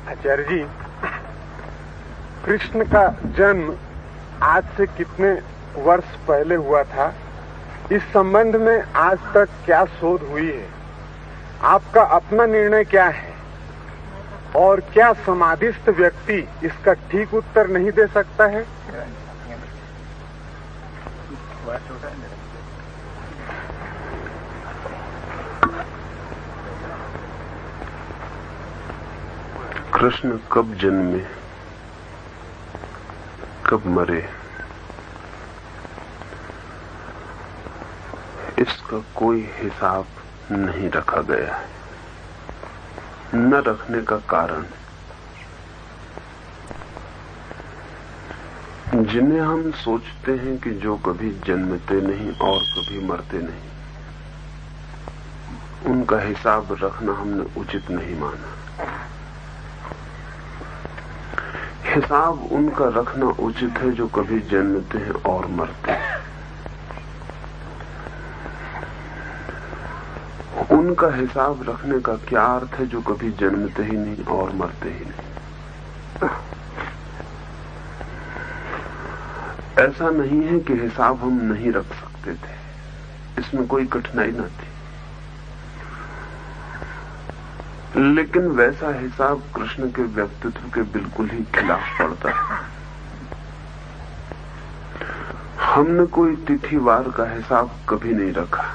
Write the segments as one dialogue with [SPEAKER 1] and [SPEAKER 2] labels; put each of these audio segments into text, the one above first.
[SPEAKER 1] आचार्य जी, कृष्ण का जन्म आज से कितने वर्ष पहले हुआ था, इस संबंध में आज तक क्या शोध हुई है? आपका अपना निर्णय क्या है? और क्या समाधिस्थ व्यक्ति इसका ठीक उत्तर नहीं दे सकता है?
[SPEAKER 2] कृष्ण कब जन्मे, कब मरे, इसका कोई हिसाब नहीं रखा गया है। न रखने का कारण, जिन्हें हम सोचते हैं कि जो कभी जन्मते नहीं और कभी मरते नहीं, उनका हिसाब रखना हमने उचित नहीं माना। हिसाब उनका रखना उचित है जो कभी जन्मते हैं और मरते हैं। उनका हिसाब रखने का क्या अर्थ है जो कभी जन्मते ही नहीं और मरते ही नहीं? ऐसा नहीं है कि हिसाब हम नहीं रख सकते थे, इसमें कोई कठिनाई न थी, लेकिन वैसा हिसाब कृष्ण के व्यक्तित्व के बिल्कुल ही खिलाफ पड़ता है। हमने कोई तिथिवार का हिसाब कभी नहीं रखा।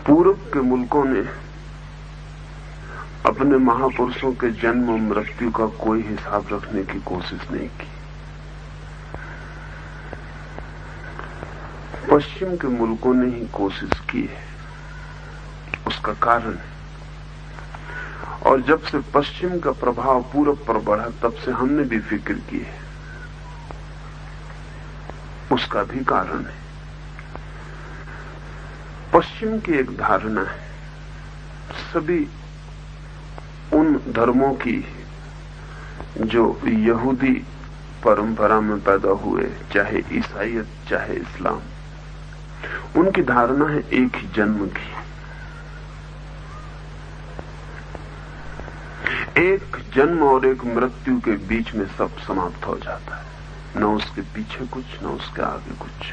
[SPEAKER 2] पूर्व के मुल्कों ने अपने महापुरुषों के जन्म और मृत्यु का कोई हिसाब रखने की कोशिश नहीं की। पश्चिम के मुल्कों ने ही कोशिश की है, उसका कारण है। और जब से पश्चिम का प्रभाव पूरब पर बढ़ा, तब से हमने भी फिक्र की है, उसका भी कारण है। पश्चिम की एक धारणा है, सभी उन धर्मों की जो यहूदी परंपरा में पैदा हुए, चाहे ईसाईयत चाहे इस्लाम, उनकी धारणा है एक ही जन्म की। एक जन्म और एक मृत्यु के बीच में सब समाप्त हो जाता है, न उसके पीछे कुछ, न उसके आगे कुछ,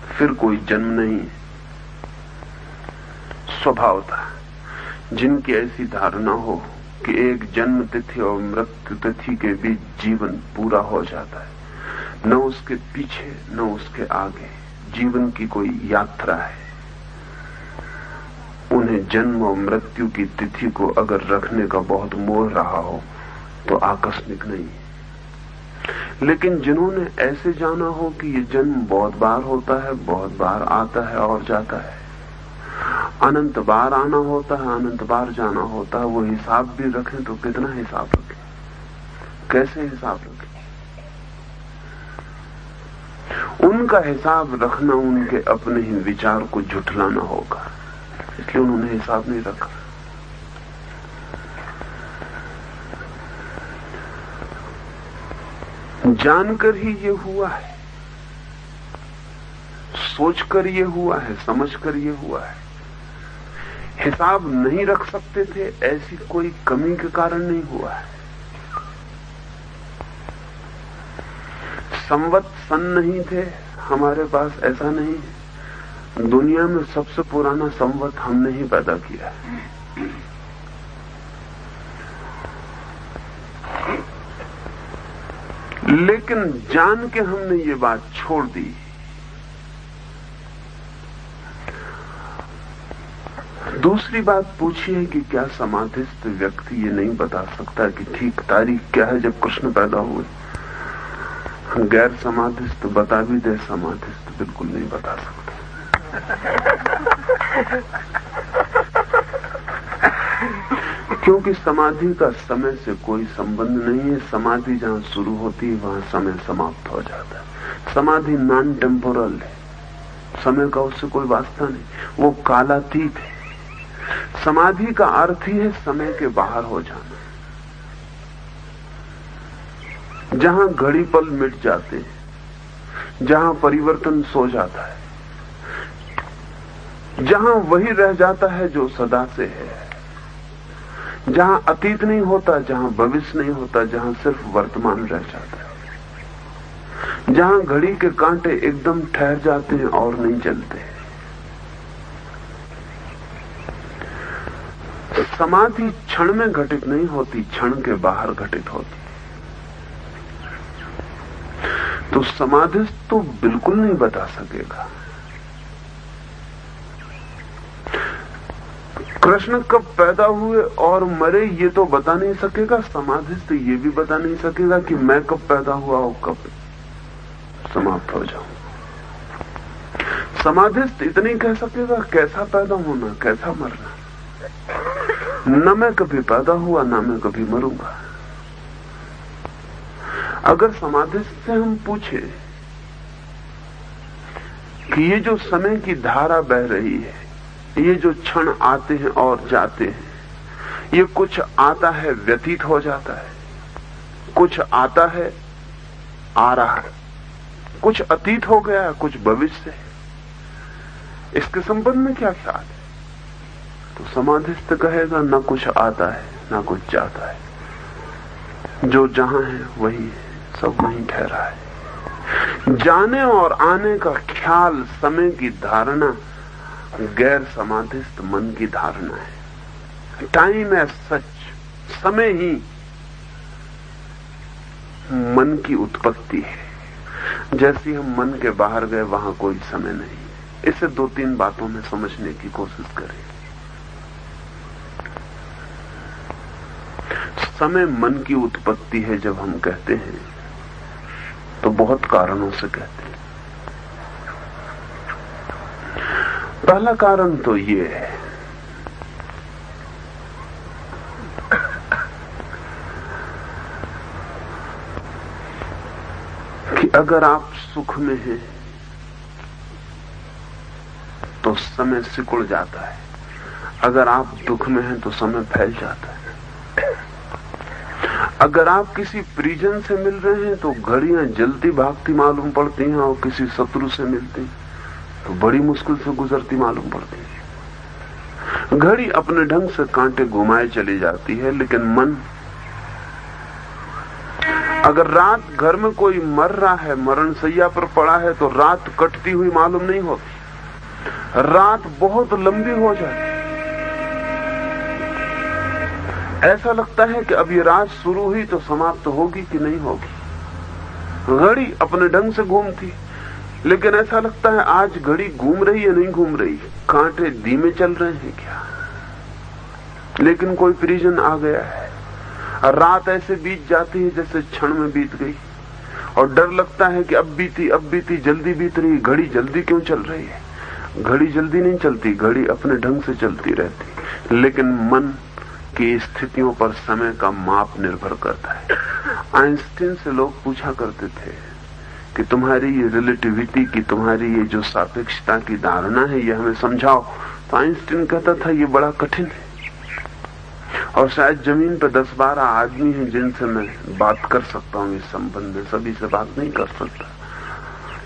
[SPEAKER 2] फिर कोई जन्म नहीं है। स्वभावतः जिनकी ऐसी धारणा हो कि एक जन्म तिथि और मृत्यु तिथि के बीच जीवन पूरा हो जाता है, न उसके पीछे न उसके आगे जीवन की कोई यात्रा है, उन्हें जन्म और मृत्यु की तिथि को अगर रखने का बहुत मोह रहा हो तो आकस्मिक नहीं है। लेकिन जिन्होंने ऐसे जाना हो कि ये जन्म बहुत बार होता है, बहुत बार आता है और जाता है, अनंत बार आना होता है, अनंत बार जाना होता है, वो हिसाब भी रखें तो कितना हिसाब रखें, कैसे हिसाब रखें? उनका हिसाब रखना उनके अपने ही विचार को झुठलाना होगा, इसलिए उन्होंने हिसाब नहीं रखा। जानकर ही ये हुआ है, सोचकर ये हुआ है, समझकर ये हुआ है। हिसाब नहीं रख सकते थे, ऐसी कोई कमी के कारण नहीं हुआ है। संवत सन नहीं थे हमारे पास, ऐसा नहीं है। दुनिया में सबसे पुराना संवत हमने ही पैदा किया है। लेकिन जान के हमने ये बात छोड़ दी। दूसरी बात पूछी है कि क्या समाधिस्थ व्यक्ति ये नहीं बता सकता कि ठीक तारीख क्या है जब कृष्ण पैदा हुए? गैर समाधिस्थ बता भी दे, समाधिस्थ बिल्कुल नहीं बता सकता। क्योंकि समाधि का समय से कोई संबंध नहीं है। समाधि जहां शुरू होती है वहां समय समाप्त हो जाता है। समाधि नॉन टेम्पोरल है, समय का उससे कोई वास्ता नहीं, वो कालातीत है। समाधि का अर्थ ही है समय के बाहर हो जाना। जहां घड़ी पल मिट जाते हैं, जहां परिवर्तन सो जाता है, जहां वही रह जाता है जो सदा से है, जहां अतीत नहीं होता, जहां भविष्य नहीं होता, जहां सिर्फ वर्तमान रह जाता है, जहां घड़ी के कांटे एकदम ठहर जाते हैं और नहीं चलते। समाधि क्षण में घटित नहीं होती, क्षण के बाहर घटित होती। तो समाधिस्थ तो बिल्कुल नहीं बता सकेगा कृष्ण कब पैदा हुए और मरे, ये तो बता नहीं सकेगा। समाधिस्थ ये भी बता नहीं सकेगा कि मैं कब पैदा हुआ और कब समाप्त हो जाऊं। समाधिस्थ इतनी कह सकेगा कैसा पैदा होना, कैसा मरना। न मैं कभी पैदा हुआ, न मैं कभी मरूंगा। अगर समाधिस्थ से हम पूछे कि ये जो समय की धारा बह रही है, ये जो क्षण आते हैं और जाते हैं, ये कुछ आता है व्यतीत हो जाता है, कुछ आता है आ रहा है, कुछ अतीत हो गया है, कुछ भविष्य है, इसके संबंध में क्या ख्याल है? तो समाधिस्थ कहेगा न कुछ आता है न कुछ जाता है, जो जहां है वही है, सब वहीं ठहरा है। जाने और आने का ख्याल, समय की धारणा गैर समाधिस्थ मन की धारणा है। टाइम है सच, समय ही मन की उत्पत्ति है। जैसी हम मन के बाहर गए वहां कोई समय नहीं। इसे 2-3 बातों में समझने की कोशिश करें। समय मन की उत्पत्ति है जब हम कहते हैं तो बहुत कारणों से कहते हैं। पहला कारण तो ये है कि अगर आप सुख में हैं तो समय सिकुड़ जाता है, अगर आप दुख में हैं तो समय फैल जाता है। अगर आप किसी परिजन से मिल रहे हैं तो घड़ियां जल्दी भागती मालूम पड़ती हैं, और किसी शत्रु से मिलती तो बड़ी मुश्किल से गुजरती मालूम पड़ती है। घड़ी अपने ढंग से कांटे घुमाए चली जाती है, लेकिन मन, अगर रात घर में कोई मर रहा है, मरण शैया पर पड़ा है, तो रात कटती हुई मालूम नहीं होती, रात बहुत लंबी हो जाती। ऐसा लगता है कि अब ये रात शुरू हुई तो समाप्त होगी कि नहीं होगी। घड़ी अपने ढंग से घूमती, लेकिन ऐसा लगता है आज घड़ी घूम रही है नहीं घूम रही, कांटे धीमे चल रहे हैं क्या। लेकिन कोई परिजन आ गया है, रात ऐसे बीत जाती है जैसे क्षण में बीत गई, और डर लगता है कि अब बीती जल्दी बीत रही। घड़ी जल्दी क्यों चल रही है? घड़ी जल्दी नहीं चलती, घड़ी अपने ढंग से चलती रहती, लेकिन मन की स्थितियों पर समय का माप निर्भर करता है। आइंस्टीन से लोग पूछा करते थे कि तुम्हारी ये रिलेटिविटी की, तुम्हारी ये जो सापेक्षता की धारणा है, ये हमें समझाओ। तो आइंस्टीन कहता था ये बड़ा कठिन है, और शायद जमीन पर 10-12 आदमी हैं जिनसे मैं बात कर सकता हूं इस संबंध में, सभी से बात नहीं कर सकता।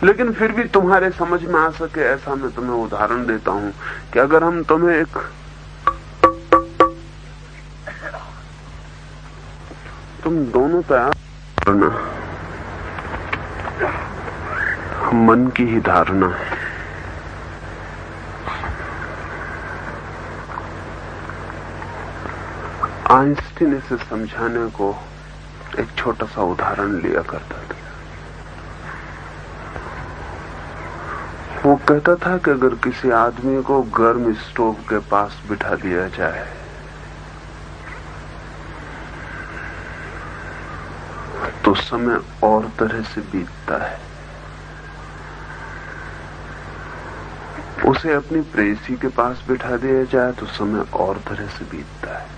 [SPEAKER 2] लेकिन फिर भी तुम्हारे समझ में आ सके ऐसा मैं तुम्हें उदाहरण देता हूं कि अगर हम तुम्हें तुम दोनों तैयार करना, मन की ही धारणा है। आइंस्टीन इसे समझाने को एक छोटा सा उदाहरण लिया करता था। वो कहता था कि अगर किसी आदमी को गर्म स्टोव के पास बिठा दिया जाए तो समय और तरह से बीतता है। उसे अपनी प्रेयसी के पास बिठा दिया जाए तो समय और तरह से बीतता है।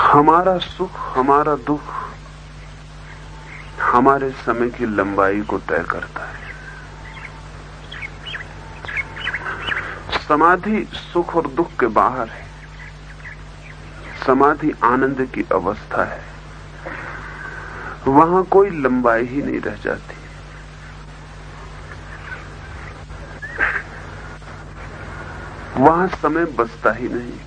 [SPEAKER 2] हमारा सुख, हमारा दुख हमारे समय की लंबाई को तय करता है। समाधि सुख और दुख के बाहर है। समाधि आनंद की अवस्था है, वहां कोई लंबाई ही नहीं रह जाती। वहां समय बचता ही नहीं।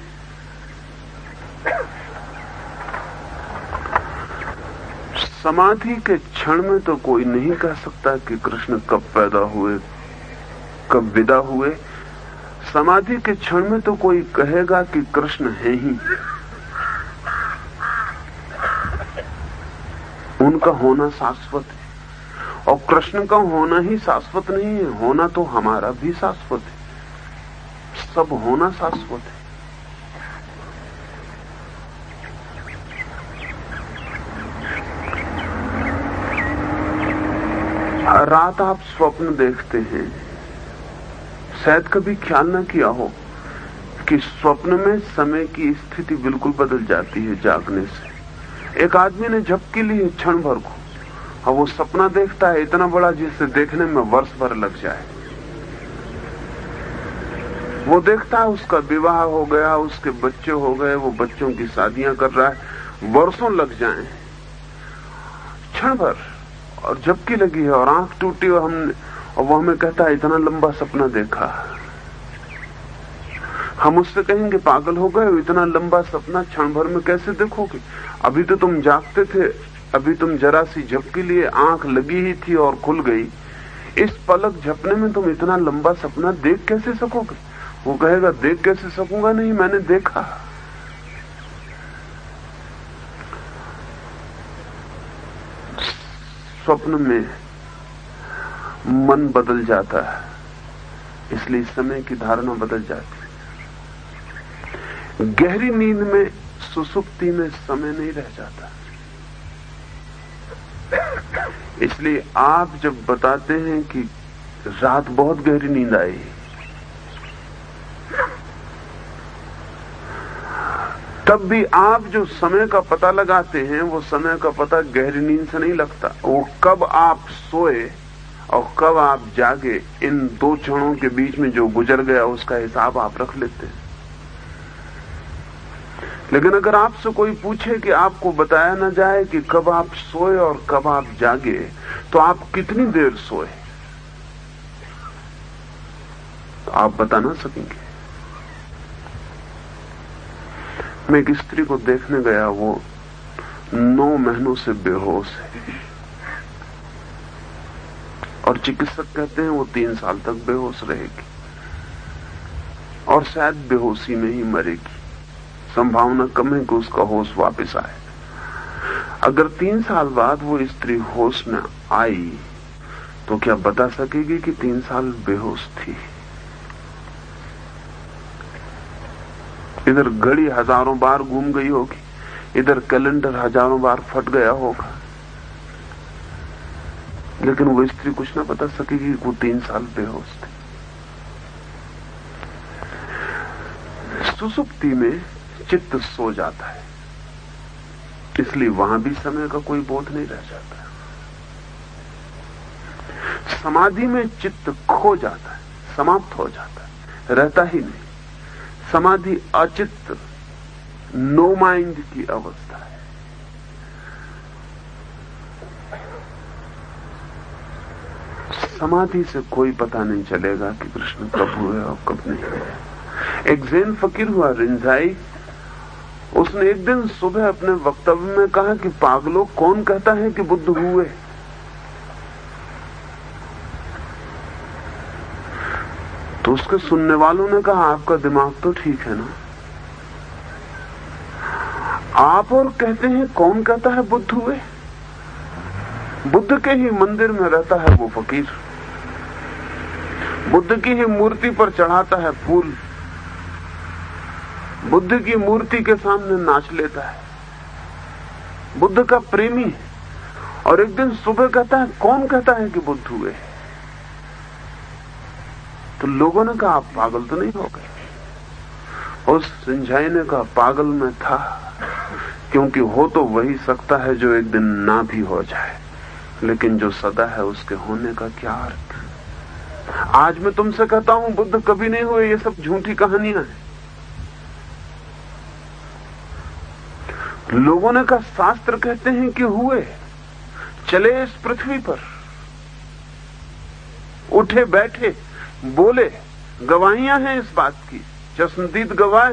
[SPEAKER 2] समाधि के क्षण में तो कोई नहीं कह सकता कि कृष्ण कब पैदा हुए, कब विदा हुए। समाधि के क्षण में तो कोई कहेगा कि कृष्ण है ही। उनका होना शाश्वत है, और कृष्ण का होना ही शाश्वत नहीं है, होना तो हमारा भी शाश्वत है। सब होना शाश्वत है। रात आप स्वप्न देखते हैं, शायद कभी ख्याल न किया हो कि स्वप्न में समय की स्थिति बिल्कुल बदल जाती है जागने से। एक आदमी ने झपकी ली है क्षण भर को, और वो सपना देखता है इतना बड़ा जिसे देखने में वर्ष भर लग जाए। वो देखता है उसका विवाह हो गया, उसके बच्चे हो गए, वो बच्चों की शादियां कर रहा है, वर्षों लग जाएं। क्षण भर और झपकी लगी है और आंख टूटी, और वो हमें कहता है इतना लंबा सपना देखा। हम उससे कहेंगे पागल हो गए, इतना लंबा सपना क्षण भर में कैसे देखोगे? अभी तो तुम जागते थे, अभी तुम जरा सी झपकी लिए, आंख लगी ही थी और खुल गई। इस पलक झपने में तुम इतना लंबा सपना देख कैसे सकोगे? वो कहेगा देख कैसे सकूंगा, नहीं मैंने देखा। स्वप्न में मन बदल जाता है, इसलिए समय की धारणा बदल जाती है। गहरी नींद में, सुसुप्ति में समय नहीं रह जाता। इसलिए आप जब बताते हैं कि रात बहुत गहरी नींद आई, तब भी आप जो समय का पता लगाते हैं, वो समय का पता गहरी नींद से नहीं लगता। वो कब आप सोए और कब आप जागे, इन दो क्षणों के बीच में जो गुजर गया उसका हिसाब आप रख लेते हैं। लेकिन अगर आपसे कोई पूछे कि आपको बताया ना जाए कि कब आप सोए और कब आप जागे, तो आप कितनी देर सोए, तो आप बता ना सकेंगे। मैं एक स्त्री को देखने गया, वो 9 महीनों से बेहोश है, और चिकित्सक कहते हैं वो 3 साल तक बेहोश रहेगी और शायद बेहोशी में ही मरेगी। संभावना कम है कि उसका होश वापस आए। अगर 3 साल बाद वो स्त्री होश में आई, तो क्या बता सकेगी कि 3 साल बेहोश थी? इधर घड़ी हजारों बार घूम गई होगी, इधर कैलेंडर हजारों बार फट गया होगा, लेकिन वो स्त्री कुछ ना बता सकेगी कि वो 3 साल बेहोश थी। सुसुप्ति में चित्त सो जाता है, इसलिए वहां भी समय का कोई बोध नहीं रह जाता। समाधि में चित्त खो जाता है, समाप्त हो जाता है, रहता ही नहीं। समाधि अचित्त, नो माइंड की अवस्था है। समाधि से कोई पता नहीं चलेगा कि कृष्ण कब हुए और कब नहीं हुए। एक जैन फकीर हुआ रिंझाई, उसने एक दिन सुबह अपने वक्तव्य में कहा कि पागलों, कौन कहता है कि बुद्ध हुए? तो उसके सुनने वालों ने कहा आपका दिमाग तो ठीक है ना, आप और कहते हैं कौन कहता है बुद्ध हुए? बुद्ध के ही मंदिर में रहता है वो फकीर, बुद्ध की ही मूर्ति पर चढ़ाता है फूल, बुद्ध की मूर्ति के सामने नाच लेता है, बुद्ध का प्रेमी है, और एक दिन सुबह कहता है कौन कहता है कि बुद्ध हुए? तो लोगों ने कहा आप पागल तो नहीं हो गए? उस रिंझाई ने कहा पागल में था, क्योंकि हो तो वही सकता है जो एक दिन ना भी हो जाए, लेकिन जो सदा है उसके होने का क्या अर्थ? आज मैं तुमसे कहता हूं बुद्ध कभी नहीं हुए, ये सब झूठी कहानियां हैं। लोगों ने कहा शास्त्र कहते हैं कि हुए, चले इस पृथ्वी पर, उठे बैठे, बोले, गवाहियां हैं इस बात की। चश्मदीद गवाह।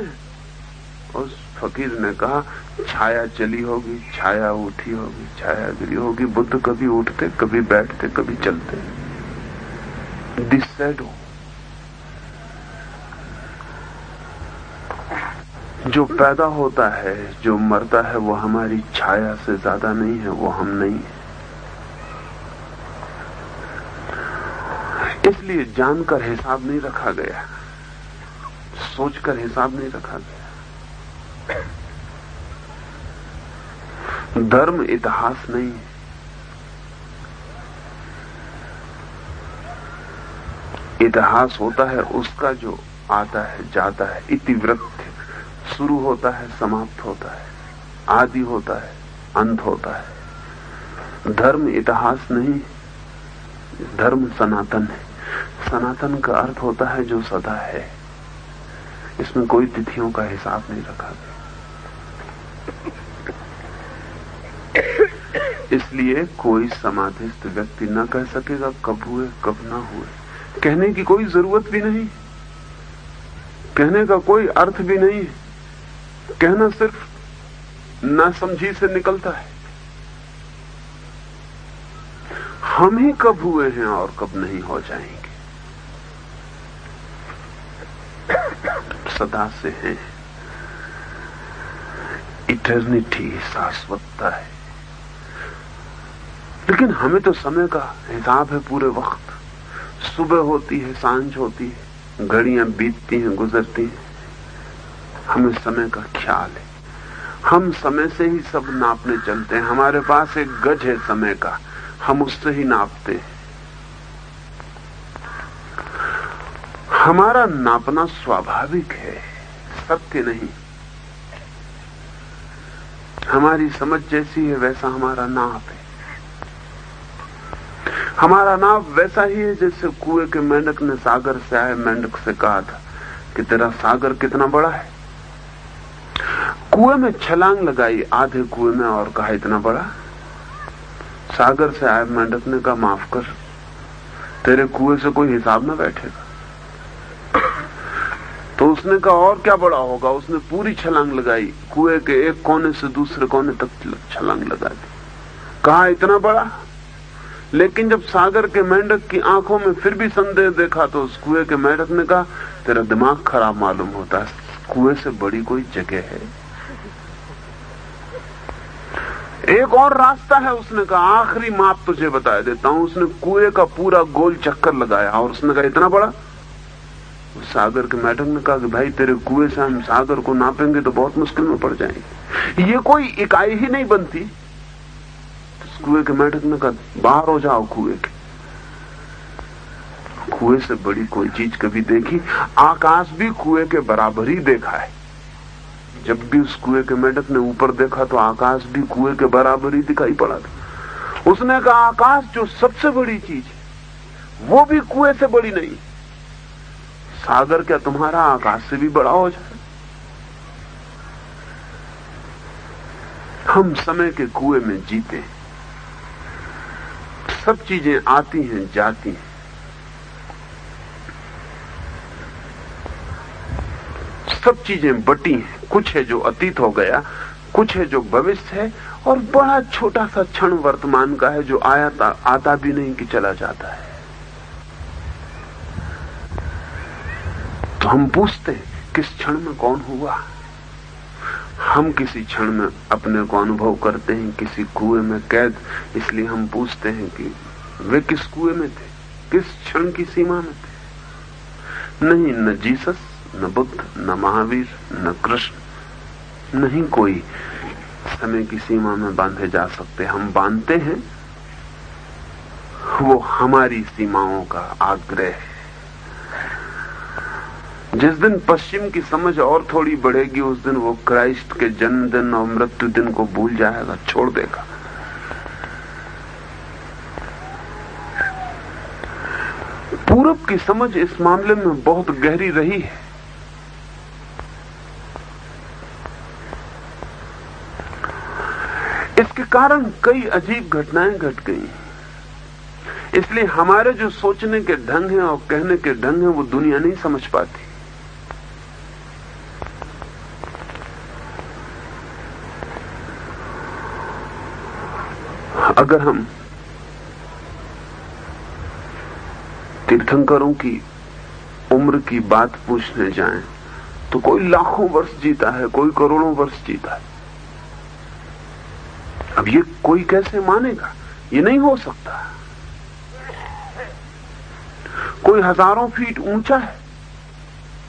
[SPEAKER 2] उस फकीर ने कहा, छाया चली होगी, छाया उठी होगी, छाया गिरी होगी। बुद्ध कभी उठते, कभी बैठते, कभी चलते। दिस शैडो, जो पैदा होता है, जो मरता है, वो हमारी छाया से ज्यादा नहीं है, वो हम नहीं है। इसलिए जानकर हिसाब नहीं रखा गया, सोचकर हिसाब नहीं रखा गया। धर्म इतिहास नहीं है। इतिहास होता है उसका जो आता है जाता है, इतिवृत्त, शुरू होता है, समाप्त होता है, आदि होता है, अंत होता है। धर्म इतिहास नहीं, धर्म सनातन है। सनातन का अर्थ होता है जो सदा है। इसमें कोई तिथियों का हिसाब नहीं रखा गया। इसलिए कोई समाधिस्थ व्यक्ति न कह सकेगा कब हुए कब ना हुए। कहने की कोई जरूरत भी नहीं, कहने का कोई अर्थ भी नहीं। कहना सिर्फ नासमझी से निकलता है। हम ही कब हुए हैं और कब नहीं हो जाएंगे, सदा से हैं। इटर्निटी शाश्वतता है। लेकिन हमें तो समय का हिसाब है पूरे वक्त। सुबह होती है, सांझ होती है, घड़ियां बीतती हैं, गुजरती हैं। हमें समय का ख्याल है। हम समय से ही सब नापने चलते हैं। हमारे पास एक गज है समय का, हम उससे ही नापते हैं। हमारा नापना स्वाभाविक है, सत्य नहीं। हमारी समझ जैसी है वैसा हमारा नाप है। हमारा नाप वैसा ही है जैसे कुएं के मेंढक ने सागर से आए मेंढक से कहा था कि तेरा सागर कितना बड़ा है। कुएं में छलांग लगाई आधे कुएं में और कहा इतना बड़ा। सागर से आए मेंढक ने कहा माफ कर, तेरे कुएं से कोई हिसाब ना बैठेगा। तो उसने कहा और क्या बड़ा होगा। उसने पूरी छलांग लगाई, कुएं के एक कोने से दूसरे कोने तक छलांग लगा दी। कहा इतना बड़ा। लेकिन जब सागर के मेंढक की आंखों में फिर भी संदेह देखा तो उस कुएं के मेंढक ने कहा तेरा दिमाग खराब मालूम होता है, कुएं से बड़ी कोई जगह है। एक और रास्ता है। उसने कहा आखिरी माप तुझे बता देता हूं। उसने कुएं का पूरा गोल चक्कर लगाया और उसने कहा इतना बड़ा। सागर के मेंढक ने कहा कि भाई तेरे कुएं से हम सागर को नापेंगे तो बहुत मुश्किल में पड़ जाएंगे, ये कोई इकाई ही नहीं बनती। तो कुएं के मेंढक ने कहा बाहर हो जाओ कुएं के। कुएं से बड़ी कोई चीज कभी देखी? आकाश भी कुएं के बराबर ही देखा है। जब भी उस कुएं के मेंढक ने ऊपर देखा तो आकाश भी कुएं के बराबर ही दिखाई पड़ा था। उसने कहा आकाश जो सबसे बड़ी चीज है वो भी कुएं से बड़ी नहीं। सागर क्या तुम्हारा आकाश से भी बड़ा हो जाए? हम समय के कुएं में जीते। सब चीजें आती हैं जाती हैं। सब चीजें बटी हैं। कुछ है जो अतीत हो गया, कुछ है जो भविष्य है, और बड़ा छोटा सा क्षण वर्तमान का है जो आता भी नहीं कि चला जाता है। तो हम पूछते हैं किस क्षण में कौन हुआ। हम किसी क्षण में अपने को अनुभव करते हैं किसी कुएं में कैद। इसलिए हम पूछते हैं कि वे किस कुएं में थे, किस क्षण की सीमा में थे। नहीं, न जीसस, न बुद्ध, न महावीर, न कृष्ण, नहीं कोई समय की सीमा में बांधे जा सकते। हम बांधते हैं वो हमारी सीमाओं का आग्रह है। जिस दिन पश्चिम की समझ और थोड़ी बढ़ेगी उस दिन वो क्राइस्ट के जन्मदिन और मृत्यु दिन को भूल जाएगा, छोड़ देगा। पूरब की समझ इस मामले में बहुत गहरी रही है। इसके कारण कई अजीब घटनाएं घट गई। इसलिए हमारे जो सोचने के ढंग हैं और कहने के ढंग हैं वो दुनिया नहीं समझ पाती। अगर हम तीर्थंकरों की उम्र की बात पूछने जाएं तो कोई लाखों वर्ष जीता है, कोई करोड़ों वर्ष जीता है। अब ये कोई कैसे मानेगा? ये नहीं हो सकता। कोई हजारों फीट ऊंचा है,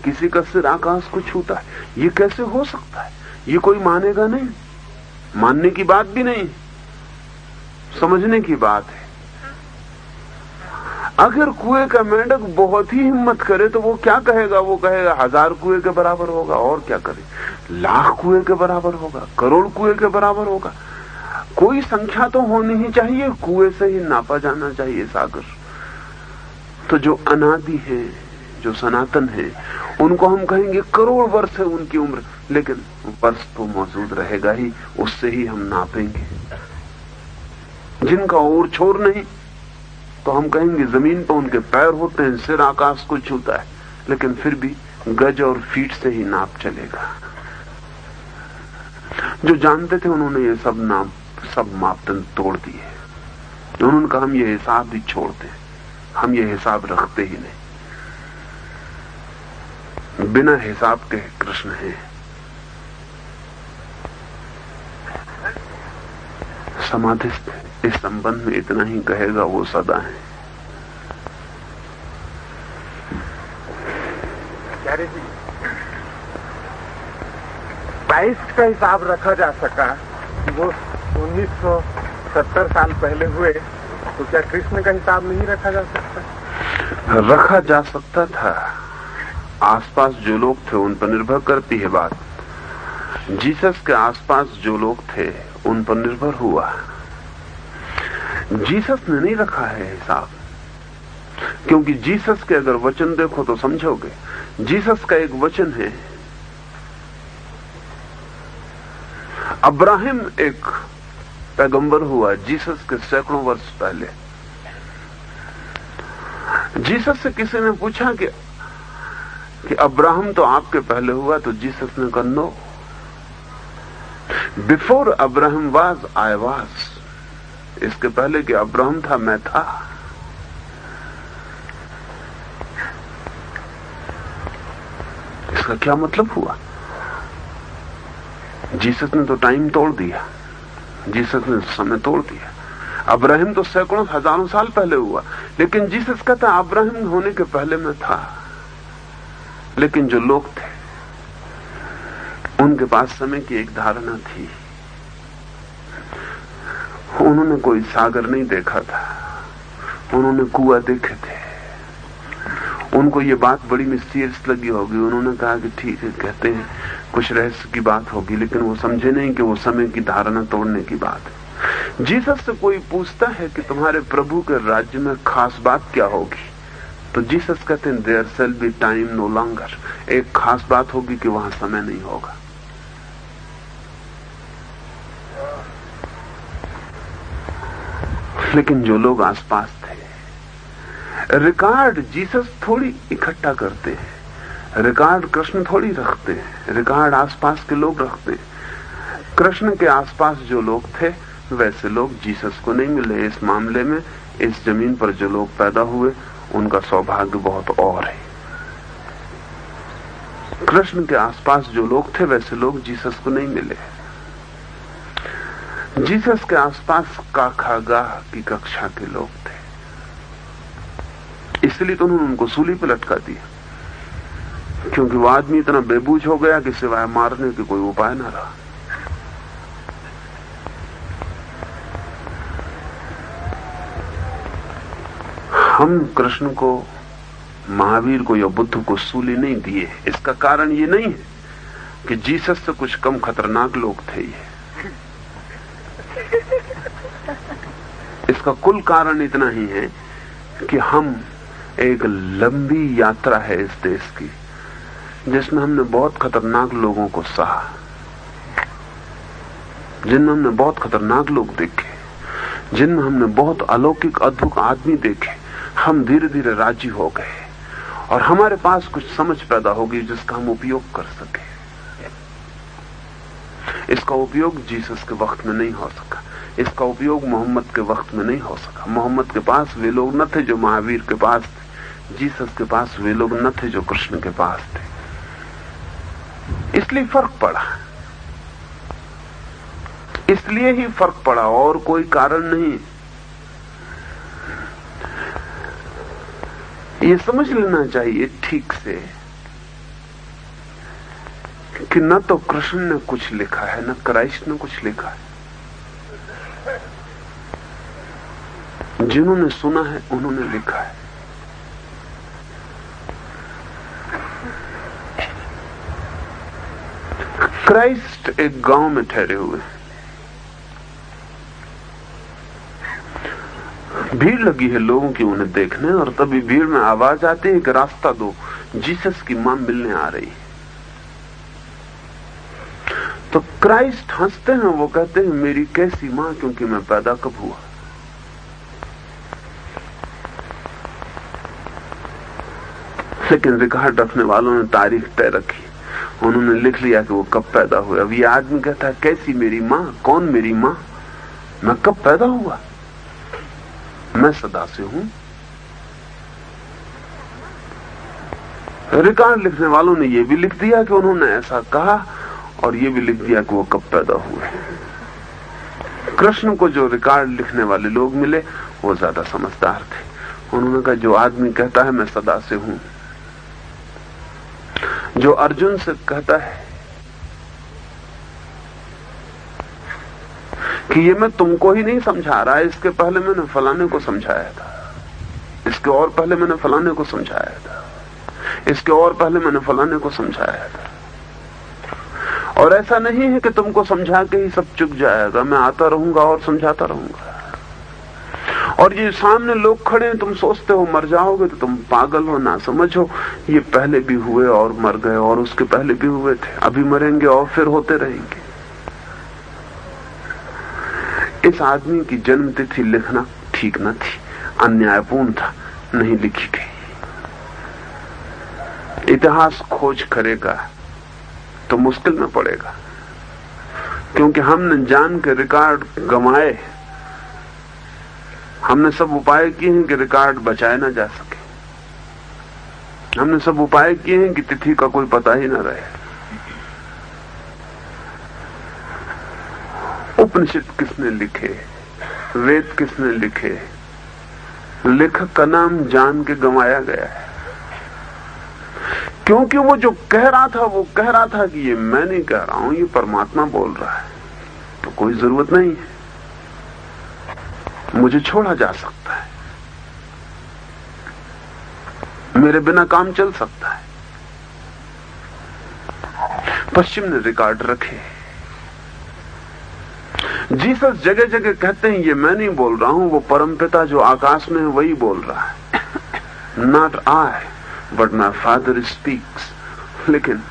[SPEAKER 2] किसी का सिर आकाश को छूता है, ये कैसे हो सकता है? ये कोई मानेगा नहीं। मानने की बात भी नहीं, समझने की बात है। अगर कुएं का मेंढक बहुत ही हिम्मत करे तो वो क्या कहेगा? वो कहेगा 1000 कुएं के बराबर होगा। और क्या करे? लाख कुएं के बराबर होगा, करोड़ कुएं के बराबर होगा। कोई संख्या तो होनी ही चाहिए, कुएं से ही नापा जाना चाहिए सागर। तो जो अनादि है, जो सनातन है, उनको हम कहेंगे करोड़ वर्ष है उनकी उम्र, लेकिन वर्ष तो मौजूद रहेगा ही, उससे ही हम नापेंगे। जिनका और छोर नहीं तो हम कहेंगे जमीन पर उनके पैर होते हैं, सिर आकाश को छूता है, लेकिन फिर भी गज और फीट से ही नाप चलेगा। जो जानते थे उन्होंने ये सब मापदंड तोड़ दिए। उन्होंने कहा हम ये हिसाब भी छोड़ते हैं, हम ये हिसाब रखते ही नहीं। बिना हिसाब के कृष्ण है। समाधिस्थ इस संबंध में इतना ही कहेगा, वो सदा है।
[SPEAKER 1] आचार्य जी, 22 का हिसाब रखा जा सका, वो 1970 साल पहले हुए, तो क्या कृष्ण का हिसाब नहीं रखा जा सकता?
[SPEAKER 2] रखा जा सकता था। आसपास जो लोग थे उन पर निर्भर करती है बात। जीसस के आसपास जो लोग थे उन पर निर्भर हुआ। जीसस ने नहीं रखा है हिसाब, क्योंकि जीसस के अगर वचन देखो तो समझोगे। जीसस का एक वचन है, अब्राहम एक पैगंबर हुआ जीसस के सैकड़ों वर्ष पहले। जीसस से किसी ने पूछा कि अब्राहम तो आपके पहले हुआ, तो जीसस ने कहा no, before Abraham was I was. इसके पहले कि अब्राहम था मैं था। इसका क्या मतलब हुआ? जीसस ने तो टाइम तोड़ दिया, जीसस ने समय तोड़ दिया। अब्राहम तो सैकड़ों हजारों साल पहले हुआ, लेकिन जीसस कहता अब्राहम होने के पहले मैं था। लेकिन जो लोग थे उनके पास समय की एक धारणा थी। उन्होंने कोई सागर नहीं देखा था, उन्होंने कुआं देखे थे। उनको ये बात बड़ी मिस्टीरियस लगी होगी। उन्होंने कहा कि ठीक है, कहते हैं कुछ रहस्य की बात होगी, लेकिन वो समझे नहीं कि वो समय की धारणा तोड़ने की बात है। जीसस से कोई पूछता है कि तुम्हारे प्रभु के राज्य में खास बात क्या होगी, तो जीसस कहते हैं there shall be time no longer. एक खास बात होगी कि वहां समय नहीं होगा। लेकिन जो लोग आसपास थे, रिकॉर्ड जीसस थोड़ी इकट्ठा करते हैं, रिकॉर्ड कृष्ण थोड़ी रखते हैं, रिकॉर्ड आसपास के लोग रखते हैं। कृष्ण के आसपास जो लोग थे वैसे लोग जीसस को नहीं मिले। इस मामले में इस जमीन पर जो लोग पैदा हुए उनका सौभाग्य बहुत और है। कृष्ण के आसपास जो लोग थे वैसे लोग जीसस को नहीं मिले। जीसस के आसपास काखागाह की कक्षा के लोग थे, इसलिए तो उन्होंने उनको सूली पर लटका दिया, क्योंकि वो आदमी इतना बेबूझ हो गया कि सिवाय मारने के कोई उपाय ना रहा। हम कृष्ण को, महावीर को या बुद्ध को सूली नहीं दिए। इसका कारण ये नहीं है कि जीसस से कुछ कम खतरनाक लोग थे ये। इसका कुल कारण इतना ही है कि हम एक लंबी यात्रा है इस देश की, जिसमें हमने बहुत खतरनाक लोगों को सहा, जिनमें हमने बहुत खतरनाक लोग देखे, जिनमें हमने बहुत अलौकिक अद्भुत आदमी देखे। हम धीरे धीरे राजी हो गए और हमारे पास कुछ समझ पैदा होगी जिसका हम उपयोग कर सके। इसका उपयोग जीसस के वक्त में नहीं हो सका, इसका उपयोग मोहम्मद के वक्त में नहीं हो सका। मोहम्मद के पास वे लोग न थे जो महावीर के पास थे, जीसस के पास वे लोग न थे जो कृष्ण के पास थे, इसलिए फर्क पड़ा। इसलिए ही फर्क पड़ा और कोई कारण नहीं। ये समझ लेना चाहिए ठीक से कि न तो कृष्ण ने कुछ लिखा है न क्राइस्ट ने कुछ लिखा है। जिन्होंने सुना है उन्होंने लिखा है। क्राइस्ट एक गांव में ठहरे हुए, भीड़ लगी है लोगों की उन्हें देखने, और तभी भीड़ में आवाज आती है कि रास्ता दो, जीसस की मां मिलने आ रही है। तो क्राइस्ट हंसते हैं, वो कहते हैं मेरी कैसी मां, क्योंकि मैं पैदा कब हुआ। लेकिन रिकॉर्ड रखने वालों ने तारीख तय रखी, उन्होंने लिख लिया कि वो कब पैदा हुए। अब ये आदमी कहता है कैसी मेरी मां, कौन मेरी मां, मैं कब पैदा हुआ, मैं सदा से हूं। रिकॉर्ड लिखने वालों ने ये भी लिख दिया कि उन्होंने ऐसा कहा, और ये भी लिख दिया कि वो कब पैदा हुए। कृष्ण को जो रिकॉर्ड लिखने वाले लोग मिले वो ज्यादा समझदार थे। उन्होंने कहा जो आदमी कहता है मैं सदा से हूं, जो अर्जुन से कहता है कि ये मैं तुमको ही नहीं समझा रहा, इसके पहले मैंने फलाने को समझाया था, इसके और पहले मैंने फलाने को समझाया था, इसके और पहले मैंने फलाने को समझाया था। और ऐसा नहीं है कि तुमको समझा के ही सब चुक जाएगा, मैं आता रहूंगा और समझाता रहूंगा। और ये सामने लोग खड़े हैं, तुम सोचते हो मर जाओगे, तो तुम पागल हो, ना समझो। ये पहले भी हुए और मर गए, और उसके पहले भी हुए थे, अभी मरेंगे और फिर होते रहेंगे। इस आदमी की जन्म तिथि लिखना ठीक न थी, अन्यायपूर्ण था, नहीं लिखी गई। इतिहास खोज करेगा तो मुश्किल में पड़ेगा, क्योंकि हमने जान के रिकॉर्ड गंवाए। हमने सब उपाय किए हैं कि रिकॉर्ड बचाए ना जा सके। हमने सब उपाय किए हैं कि तिथि का कोई पता ही ना रहे। उपनिषद किसने लिखे, वेद किसने लिखे, लेखक का नाम जान के गंवाया गया है। क्योंकि वो जो कह रहा था वो कह रहा था कि ये मैं नहीं कह रहा हूं, ये परमात्मा बोल रहा है, तो कोई जरूरत नहीं है, मुझे छोड़ा जा सकता है, मेरे बिना काम चल सकता है। पश्चिम ने रिकॉर्ड रखे। जीसस जगह जगह कहते हैं ये मैं नहीं बोल रहा हूं, वो परमपिता जो आकाश में है वही बोल रहा है। Not I but my father speaks. लेकिन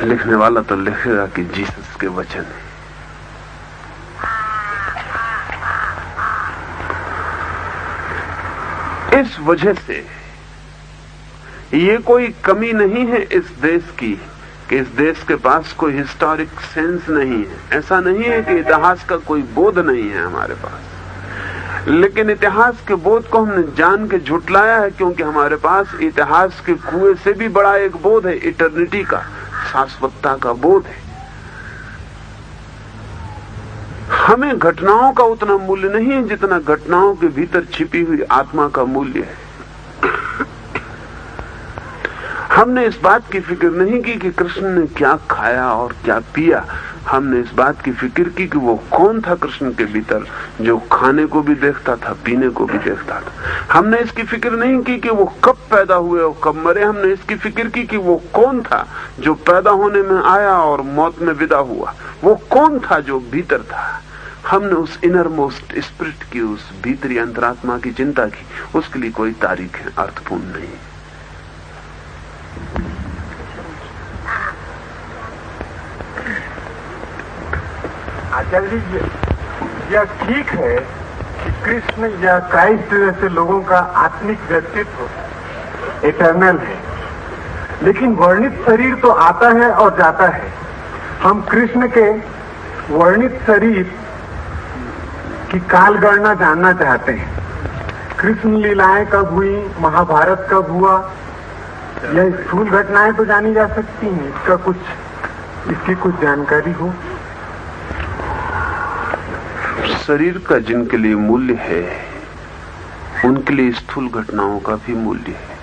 [SPEAKER 2] लिखने वाला तो लिखेगा कि जीसस के वचन है। इस वजह से ये कोई कमी नहीं है इस देश की कि इस देश के पास कोई हिस्टोरिक सेंस नहीं है। ऐसा नहीं है कि इतिहास का कोई बोध नहीं है हमारे पास, लेकिन इतिहास के बोध को हमने जान के झुटलाया है, क्योंकि हमारे पास इतिहास के कुएं से भी बड़ा एक बोध है, इटर्निटी का, शाश्वतता का बोध है। हमें घटनाओं का उतना मूल्य नहीं है जितना घटनाओं के भीतर छिपी हुई आत्मा का मूल्य है। हमने इस बात की फिक्र नहीं की कि कृष्ण ने क्या खाया और क्या पिया, हमने इस बात की फिक्र की कि वो कौन था कृष्ण के भीतर जो खाने को भी देखता था, पीने को भी देखता था। हमने इसकी फिक्र नहीं की कि वो कब पैदा हुए और कब मरे, हमने इसकी फिक्र की कि वो कौन था जो पैदा होने में आया और मौत में विदा हुआ, वो कौन था जो भीतर था। हमने उस इनर मोस्ट स्पिरिट की, उस भीतरी अंतरात्मा की चिंता की। उसके लिए कोई तारीख है अर्थपूर्ण नहीं।
[SPEAKER 1] आचार्य जी, यह ठीक है कि कृष्ण या क्राइस्ट जैसे लोगों का आत्मिक व्यक्तित्व इटर्नल है, लेकिन वर्णित शरीर तो आता है और जाता है। हम कृष्ण के वर्णित शरीर की काल गणना जानना चाहते हैं। कृष्ण लीलाएं कब हुई, महाभारत कब हुआ, यह स्थूल घटनाएं तो जानी जा सकती हैं, इसकी कुछ जानकारी हो।
[SPEAKER 2] शरीर का जिनके लिए मूल्य है उनके लिए स्थूल घटनाओं का भी मूल्य है।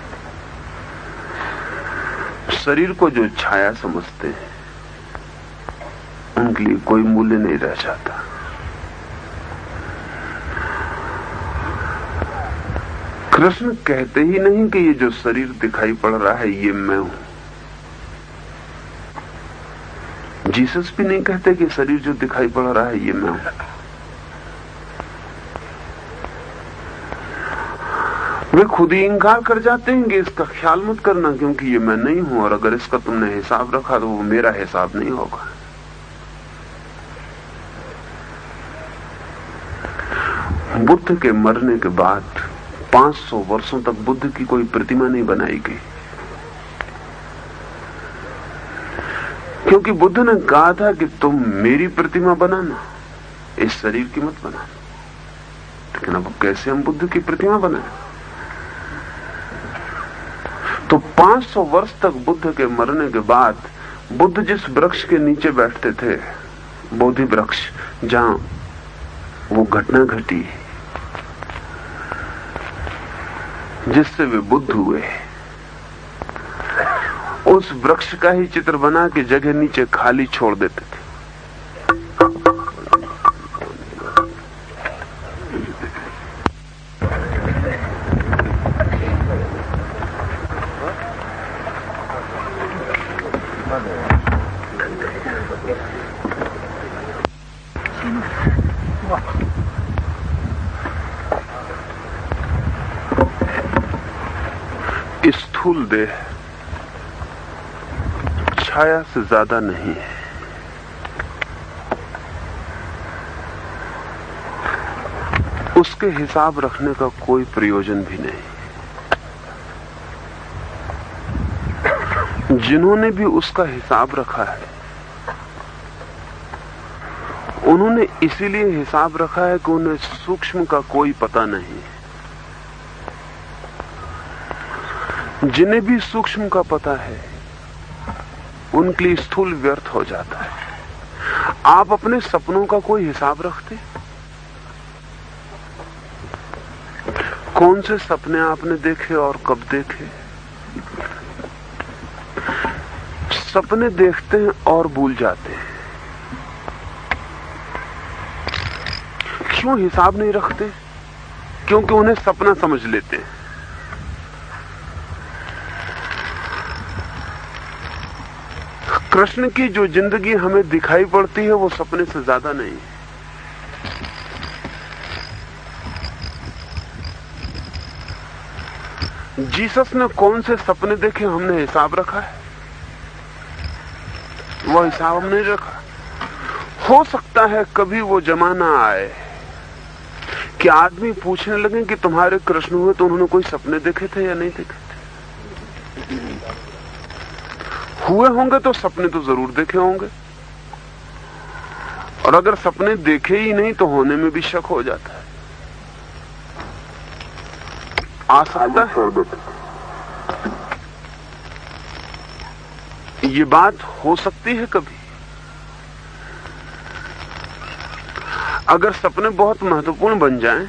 [SPEAKER 2] शरीर को जो छाया समझते हैं उनके लिए कोई मूल्य नहीं रह जाता। कृष्ण कहते ही नहीं कि ये जो शरीर दिखाई पड़ रहा है ये मैं हूं। जीसस भी नहीं कहते कि शरीर जो दिखाई पड़ रहा है ये मैं हूं। वे खुद ही इंकार कर जाते हैं कि इसका ख्याल मत करना क्योंकि ये मैं नहीं हूं, और अगर इसका तुमने हिसाब रखा तो वो मेरा हिसाब नहीं होगा। बुद्ध के मरने के बाद 500 वर्षों तक बुद्ध की कोई प्रतिमा नहीं बनाई गई, क्योंकि बुद्ध ने कहा था कि तुम मेरी प्रतिमा बनाना, इस शरीर की मत बनाना। लेकिन अब कैसे हम बुद्ध की प्रतिमा बनाए? तो 500 वर्ष तक बुद्ध के मरने के बाद बुद्ध जिस वृक्ष के नीचे बैठते थे, बोधि वृक्ष, जहां वो घटना घटी जिससे वे बुद्ध हुए, उस वृक्ष का ही चित्र बना के जगह नीचे खाली छोड़ देते थे। स्थूल देह छाया से ज्यादा नहीं है। उसके हिसाब रखने का कोई प्रयोजन भी नहीं। जिन्होंने भी उसका हिसाब रखा है उन्होंने इसीलिए हिसाब रखा है कि उन्हें सूक्ष्म का कोई पता नहीं है। जिन्हें भी सूक्ष्म का पता है उनके लिए स्थूल व्यर्थ हो जाता है। आप अपने सपनों का कोई हिसाब रखते? कौन से सपने आपने देखे और कब देखे? सपने देखते हैं और भूल जाते हैं। क्यों हिसाब नहीं रखते? क्योंकि उन्हें सपना समझ लेते हैं। कृष्ण की जो जिंदगी हमें दिखाई पड़ती है वो सपने से ज्यादा नहीं है। जीसस ने कौन से सपने देखे हमने हिसाब रखा है? वो हिसाब हमने नहीं रखा। हो सकता है कभी वो जमाना आए कि आदमी पूछने लगे कि तुम्हारे कृष्ण हुए तो उन्होंने कोई सपने देखे थे या नहीं देखे थे। हुए होंगे तो सपने तो जरूर देखे होंगे, और अगर सपने देखे ही नहीं तो होने में भी शक हो जाता है। आ सकता है ये बात हो सकती है कभी। अगर सपने बहुत महत्वपूर्ण बन जाएं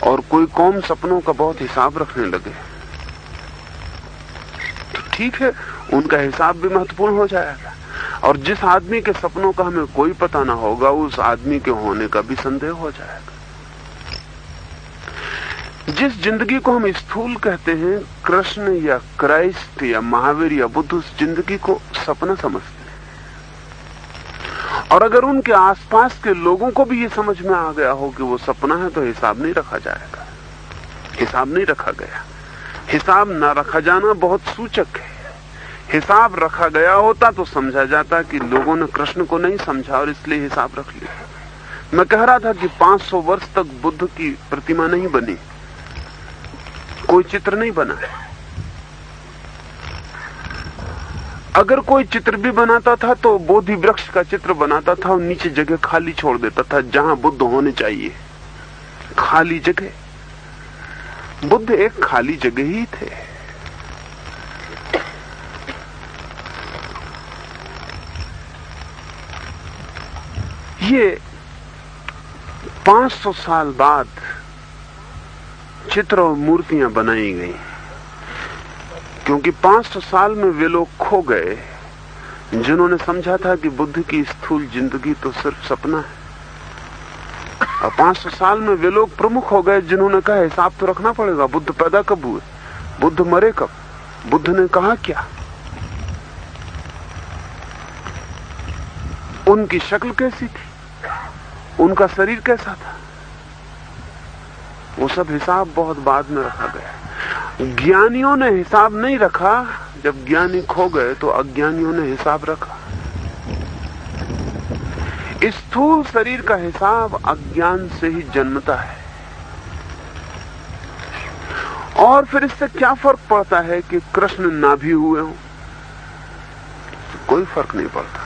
[SPEAKER 2] और कोई कौम सपनों का बहुत हिसाब रखने लगे तो ठीक है, उनका हिसाब भी महत्वपूर्ण हो जाएगा। और जिस आदमी के सपनों का हमें कोई पता ना होगा उस आदमी के होने का भी संदेह हो जाएगा। जिस जिंदगी को हम स्थूल कहते हैं, कृष्ण या क्राइस्ट या महावीर या बुद्ध उस जिंदगी को सपना समझते हैं। और अगर उनके आसपास के लोगों को भी ये समझ में आ गया हो कि वो सपना है तो हिसाब नहीं रखा जाएगा। हिसाब नहीं रखा गया। हिसाब न रखा जाना बहुत सूचक है। हिसाब रखा गया होता तो समझा जाता कि लोगों ने कृष्ण को नहीं समझा और इसलिए हिसाब रख लिया। मैं कह रहा था कि 500 वर्ष तक बुद्ध की प्रतिमा नहीं बनी, कोई चित्र नहीं बना है। अगर कोई चित्र भी बनाता था तो बोधि वृक्ष का चित्र बनाता था और नीचे जगह खाली छोड़ देता था जहां बुद्ध होने चाहिए। खाली जगह। बुद्ध एक खाली जगह ही थे। ये 500 साल बाद चित्र और मूर्तियां बनाई गई, क्योंकि 500 साल में वे लोग खो गए जिन्होंने समझा था कि बुद्ध की स्थूल जिंदगी तो सिर्फ सपना है। और 500 साल में वे लोग प्रमुख हो गए जिन्होंने कहा हिसाब तो रखना पड़ेगा। बुद्ध पैदा कब हुए, बुद्ध मरे कब, बुद्ध ने कहा क्या, उनकी शक्ल कैसी थी, उनका शरीर कैसा था, वो सब हिसाब बहुत बाद में रखा गया। ज्ञानियों ने हिसाब नहीं रखा। जब ज्ञानी खो गए तो अज्ञानियों ने हिसाब रखा। स्थूल शरीर का हिसाब अज्ञान से ही जन्मता है। और फिर इससे क्या फर्क पड़ता है कि कृष्ण ना भी हुए हों? कोई फर्क नहीं पड़ता।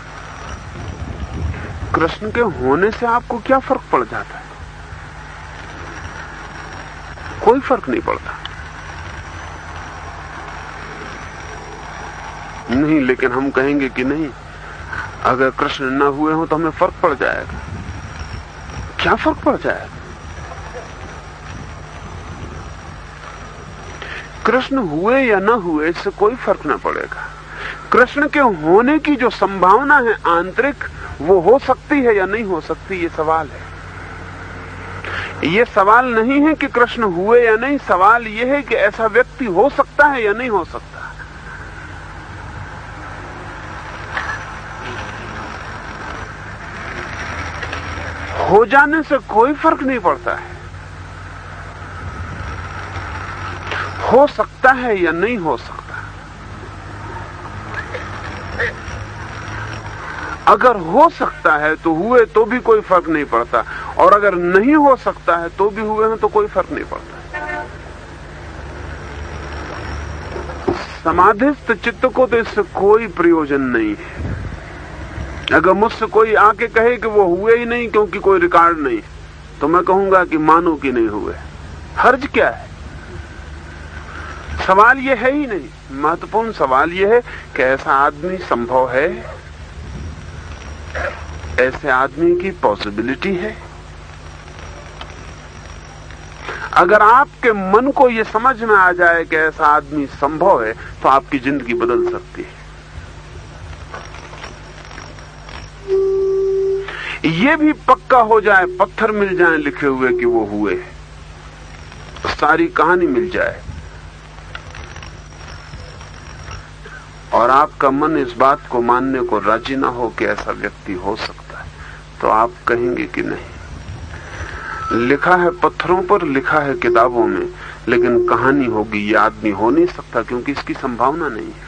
[SPEAKER 2] कृष्ण के होने से आपको क्या फर्क पड़ जाता है? कोई फर्क नहीं पड़ता। नहीं, लेकिन हम कहेंगे कि नहीं, अगर कृष्ण न हुए हो तो हमें फर्क पड़ जाएगा। क्या फर्क पड़ जाएगा? कृष्ण हुए या न हुए इससे कोई फर्क न पड़ेगा। कृष्ण के होने की जो संभावना है आंतरिक, वो हो सकती है या नहीं हो सकती, ये सवाल है। ये सवाल नहीं है कि कृष्ण हुए या नहीं, सवाल ये है कि ऐसा व्यक्ति हो सकता है या नहीं हो सकता। हो जाने से कोई फर्क नहीं पड़ता है। हो सकता है या नहीं हो सकता। अगर हो सकता है तो हुए तो भी कोई फर्क नहीं पड़ता, और अगर नहीं हो सकता है तो भी हुए हैं तो कोई फर्क नहीं पड़ता। समाधिस्थ चित्त को तो इससे कोई प्रयोजन नहीं है। अगर मुझसे कोई आके कहे कि वो हुए ही नहीं क्योंकि कोई रिकॉर्ड नहीं, तो मैं कहूंगा कि मानो कि नहीं हुए। हर्ज क्या है? सवाल ये है ही नहीं। महत्वपूर्ण सवाल ये है कि ऐसा आदमी संभव है, ऐसे आदमी की पॉसिबिलिटी है। अगर आपके मन को यह समझ में आ जाए कि ऐसा आदमी संभव है तो आपकी जिंदगी बदल सकती है। ये भी पक्का हो जाए, पत्थर मिल जाए लिखे हुए कि वो हुए, सारी कहानी मिल जाए, और आपका मन इस बात को मानने को राजी ना हो कि ऐसा व्यक्ति हो सकता है, तो आप कहेंगे कि नहीं, लिखा है पत्थरों पर, लिखा है किताबों में, लेकिन कहानी होगी, ये आदमी हो नहीं सकता क्योंकि इसकी संभावना नहीं है।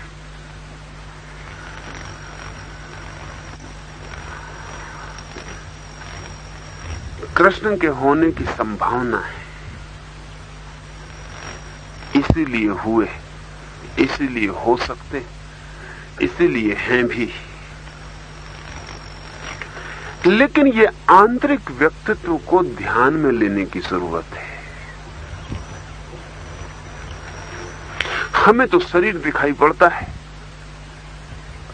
[SPEAKER 2] कृष्ण के होने की संभावना है, इसीलिए हुए, इसीलिए हो सकते, इसीलिए हैं भी। लेकिन ये आंतरिक व्यक्तित्व को ध्यान में लेने की जरूरत है। हमें तो शरीर दिखाई पड़ता है,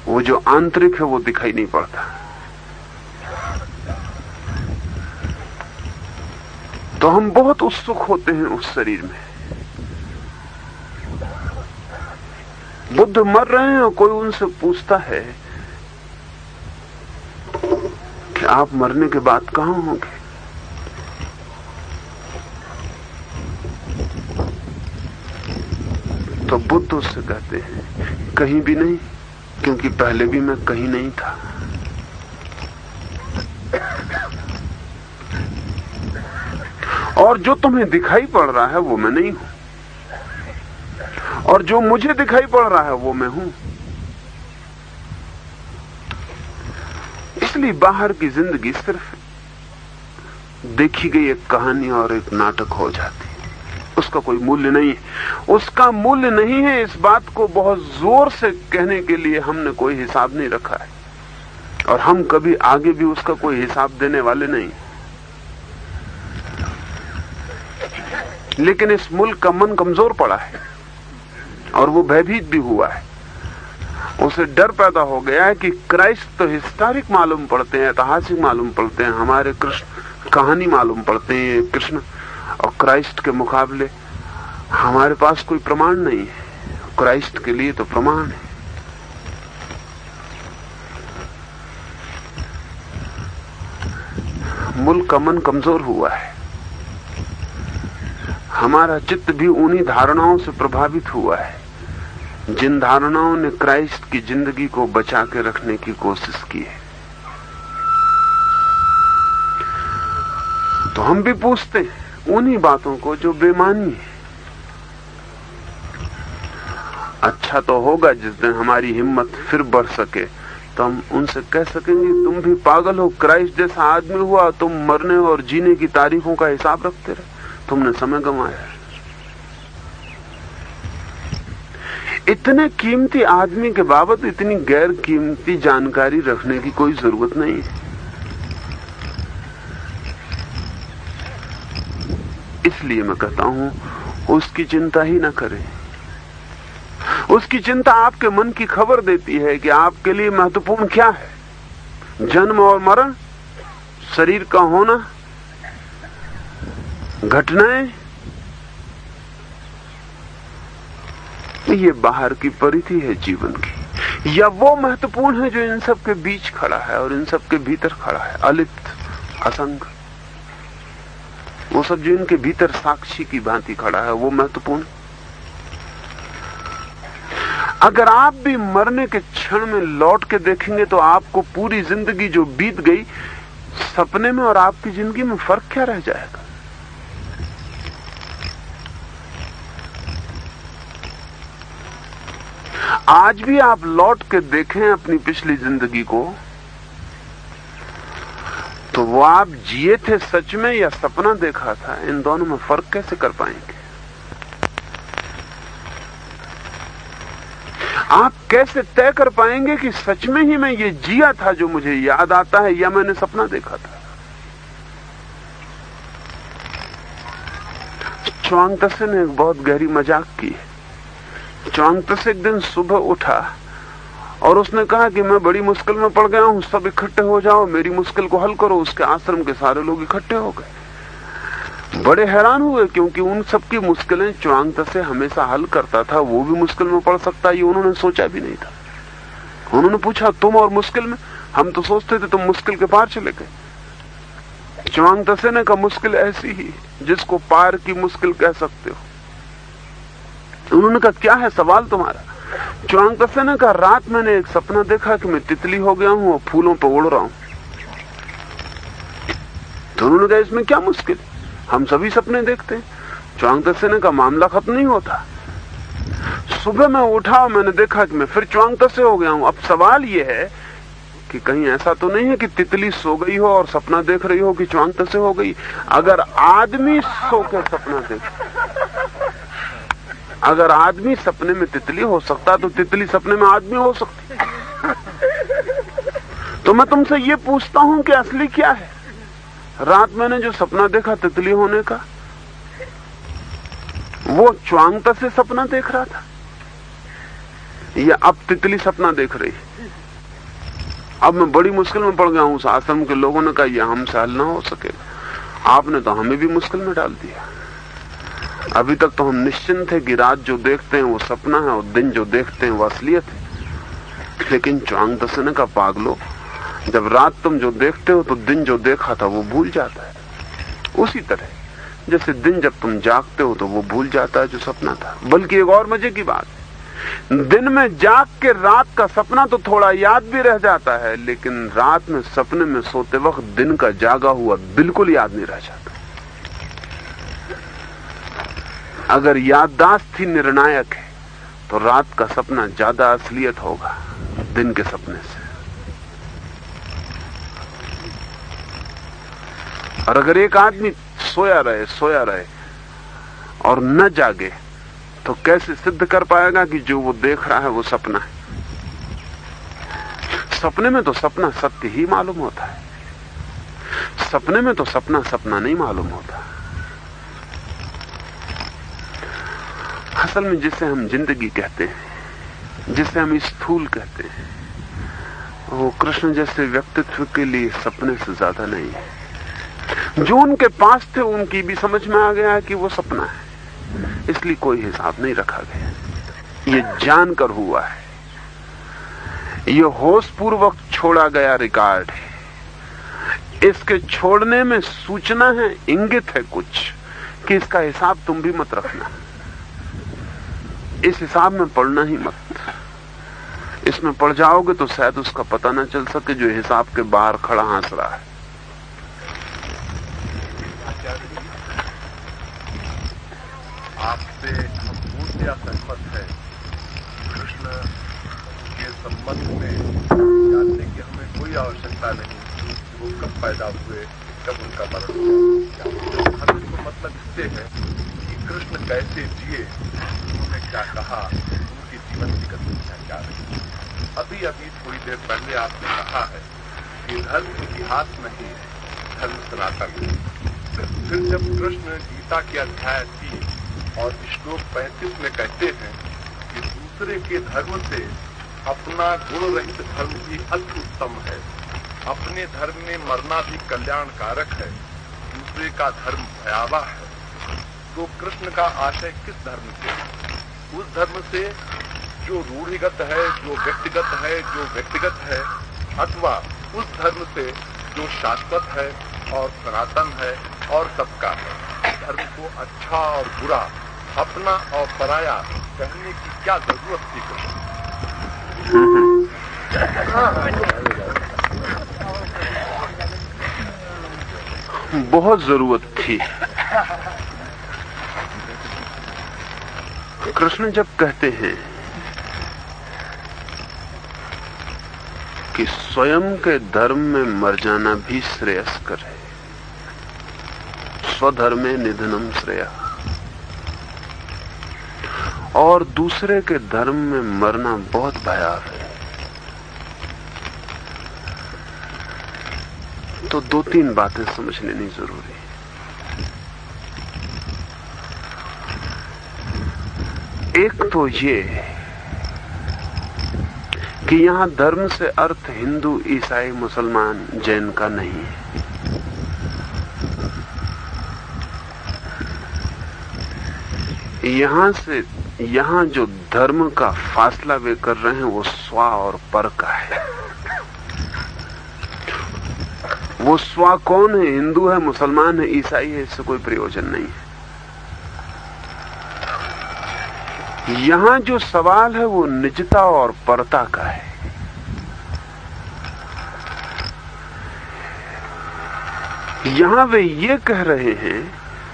[SPEAKER 2] वो जो आंतरिक है वो दिखाई नहीं पड़ता। तो हम बहुत उत्सुक होते हैं उस शरीर में। बुद्ध मर रहे हैं और कोई उनसे पूछता है कि आप मरने के बाद कहां होंगे? तो बुद्ध उससे कहते हैं कहीं भी नहीं, क्योंकि पहले भी मैं कहीं नहीं था। और जो तुम्हें दिखाई पड़ रहा है वो मैं नहीं हूं, और जो मुझे दिखाई पड़ रहा है वो मैं हूं। इसलिए बाहर की जिंदगी सिर्फ देखी गई एक कहानी और एक नाटक हो जाती है। उसका कोई मूल्य नहीं है। उसका मूल्य नहीं है, इस बात को बहुत जोर से कहने के लिए हमने कोई हिसाब नहीं रखा है, और हम कभी आगे भी उसका कोई हिसाब देने वाले नहीं। लेकिन इस मुल्क का मन कमजोर पड़ा है और वो भयभीत भी हुआ है। उसे डर पैदा हो गया है कि क्राइस्ट तो हिस्टोरिक मालूम पड़ते हैं, ऐतिहासिक मालूम पड़ते हैं, हमारे कृष्ण कहानी मालूम पड़ते हैं कृष्ण, और क्राइस्ट के मुकाबले हमारे पास कोई प्रमाण नहीं है। क्राइस्ट के लिए तो प्रमाण है। मुल्क का मन कमजोर हुआ है। हमारा चित्त भी उन्हीं धारणाओं से प्रभावित हुआ है जिन धारणाओं ने क्राइस्ट की जिंदगी को बचा के रखने की कोशिश की है। तो हम भी पूछते हैं उन्हीं बातों को जो बेमानी है। अच्छा तो होगा जिस दिन हमारी हिम्मत फिर बढ़ सके तो हम उनसे कह सकेंगे तुम भी पागल हो, क्राइस्ट जैसा आदमी हुआ, तुम मरने और जीने की तारीखों का हिसाब रखते रहे, तुमने समय गंवाया। इतने कीमती आदमी के बाबत इतनी गैर कीमती जानकारी रखने की कोई जरूरत नहीं है। इसलिए मैं कहता हूं उसकी चिंता ही ना करें। उसकी चिंता आपके मन की खबर देती है कि आपके लिए महत्वपूर्ण क्या है। जन्म और मरण, शरीर का होना, घटनाएं, ये बाहर की परिधि है जीवन की, या वो महत्वपूर्ण है जो इन सब के बीच खड़ा है और इन सब के भीतर खड़ा है, अलिप्त, असंग। वो सब जो इनके भीतर साक्षी की भांति खड़ा है वो महत्वपूर्ण। अगर आप भी मरने के क्षण में लौट के देखेंगे तो आपको पूरी जिंदगी जो बीत गई, सपने में और आपकी जिंदगी में फर्क क्या रह जाएगा? आज भी आप लौट के देखें अपनी पिछली जिंदगी को तो वो आप जिए थे सच में या सपना देखा था, इन दोनों में फर्क कैसे कर पाएंगे? आप कैसे तय कर पाएंगे कि सच में ही मैं ये जिया था जो मुझे याद आता है, या मैंने सपना देखा था? च्वांग त्से ने एक बहुत गहरी मजाक की। च्वांग त्से एक दिन सुबह उठा और उसने कहा कि मैं बड़ी मुश्किल में पड़ गया हूं, सब इकट्ठे हो जाओ, मेरी मुश्किल को हल करो। उसके आश्रम के सारे लोग इकट्ठे हो गए। बड़े हैरान हुए क्योंकि उन सबकी मुश्किलें च्वांग त्से हमेशा हल करता था। वो भी मुश्किल में पड़ सकता है ये उन्होंने सोचा भी नहीं था। उन्होंने पूछा तुम और मुश्किल में? हम तो सोचते थे तुम मुश्किल के पार चले गए। च्वांग त्से ने कहा मुश्किल ऐसी ही जिसको पार की मुश्किल कह सकते हो। उन्होंने कहा क्या है सवाल तुम्हारा? च्वांग त्से ने कहा रात मैंने एक सपना देखा कि मैं तितली हो गया हूं और फूलों पर उड़ रहा हूं। तो उन्होंने कहा इसमें क्या मुश्किल, हम सभी सपने देखते हैं। च्वांग त्से ने कहा मामला खत्म नहीं होता। सुबह मैं उठा और मैंने देखा कि मैं फिर च्वांग त्से हो गया हूं। अब सवाल यह है कि कहीं ऐसा तो नहीं है कि तितली सो गई हो और सपना देख रही हो कि च्वांग त्से हो गई। अगर आदमी सो के सपना अगर आदमी सपने में तितली हो सकता तो तितली सपने में आदमी हो सकती। तो मैं तुमसे ये पूछता हूं कि असली क्या है? रात मैंने जो सपना देखा तितली होने का, वो च्वांग त्से सपना देख रहा था या अब तितली सपना देख रही? अब मैं बड़ी मुश्किल में पड़ गया हूं। उस आश्रम के लोगों ने कहा यह हमसे हल ना हो सकेगा, आपने तो हमें भी मुश्किल में डाल दिया। अभी तक तो हम निश्चिंत थे कि रात जो देखते हैं वो सपना है और दिन जो देखते हैं वो असलियत है। लेकिन च्वांग त्से ने कहा पागलो, जब रात तुम जो देखते हो तो दिन जो देखा था वो भूल जाता है। उसी तरह जैसे दिन जब तुम जागते हो तो वो भूल जाता है जो सपना था। बल्कि एक और मजे की बात है, दिन में जाग के रात का सपना तो थोड़ा याद भी रह जाता है, लेकिन रात में सपने में सोते वक्त दिन का जागा हुआ बिल्कुल याद नहीं रह जाता। अगर याददाश्त ही निर्णायक है तो रात का सपना ज्यादा असलियत होगा दिन के सपने से। और अगर एक आदमी सोया रहे और न जागे तो कैसे सिद्ध कर पाएगा कि जो वो देख रहा है वो सपना है? सपने में तो सपना सत्य ही मालूम होता है। सपने में तो सपना सपना नहीं मालूम होता। असल में जिसे हम जिंदगी कहते हैं, जिसे हम स्थूल कहते हैं, वो कृष्ण जैसे व्यक्तित्व के लिए सपने से ज्यादा नहीं है। जो उनके पास थे उनकी भी समझ में आ गया कि वो सपना है, इसलिए कोई हिसाब नहीं रखा गया। ये जानकर हुआ है, ये होश पूर्वक छोड़ा गया रिकॉर्ड है। इसके छोड़ने में सूचना है, इंगित है कुछ कि इसका हिसाब तुम भी मत रखना। इस हिसाब में पढ़ना ही मत। इसमें पड़ जाओगे तो शायद उसका पता ना चल सके जो हिसाब के बाहर खड़ा हंस रहा है।
[SPEAKER 3] आपसे हम पूर्ण सहमत है। कृष्ण के संबंध में जानने की हमें कोई आवश्यकता नहीं। वो कब पैदा हुए, कब उनका मरण हुआ। हम इसको मतलब इससे है कि कृष्ण कैसे जिए, उन्होंने क्या कहा, उनकी जीवन की गतिविधियां क्या रही। अभी अभी थोड़ी देर पहले आपने कहा है कि धर्म इतिहास नहीं है, धर्म सनातन है। फिर जब कृष्ण गीता के अध्याय 3 और श्लोक 35 में कहते हैं कि दूसरे के धर्म से अपना गुण रहित धर्म ही अति उत्तम है, अपने धर्म में मरना भी कल्याणकारक है, दूसरे का धर्म भयावह है, तो कृष्ण का आशय किस धर्म से? उस धर्म से जो रूढ़िगत है, जो व्यक्तिगत है, जो व्यक्तिगत है, अथवा उस धर्म से जो शाश्वत है और सनातन है और सबका है। धर्म को अच्छा और बुरा, अपना और पराया कहने की क्या जरूरत थी कृष्ण?
[SPEAKER 2] बहुत जरूरत थी। कृष्ण जब कहते हैं कि स्वयं के धर्म में मर जाना भी श्रेयस्कर है, स्वधर्मे निधनम श्रेया, और दूसरे के धर्म में मरना बहुत भयावह है, तो 2-3 बातें समझ लेनी जरूरी है। एक तो ये कि यहां धर्म से अर्थ हिंदू, ईसाई, मुसलमान, जैन का नहीं है। यहां जो धर्म का फासला वे कर रहे हैं वो स्वा और पर का है। वो स्वा कौन है? हिंदू है, मुसलमान है, ईसाई है, इससे कोई प्रयोजन नहीं है। यहां जो सवाल है वो निजता और परता का है। यहां वे ये कह रहे हैं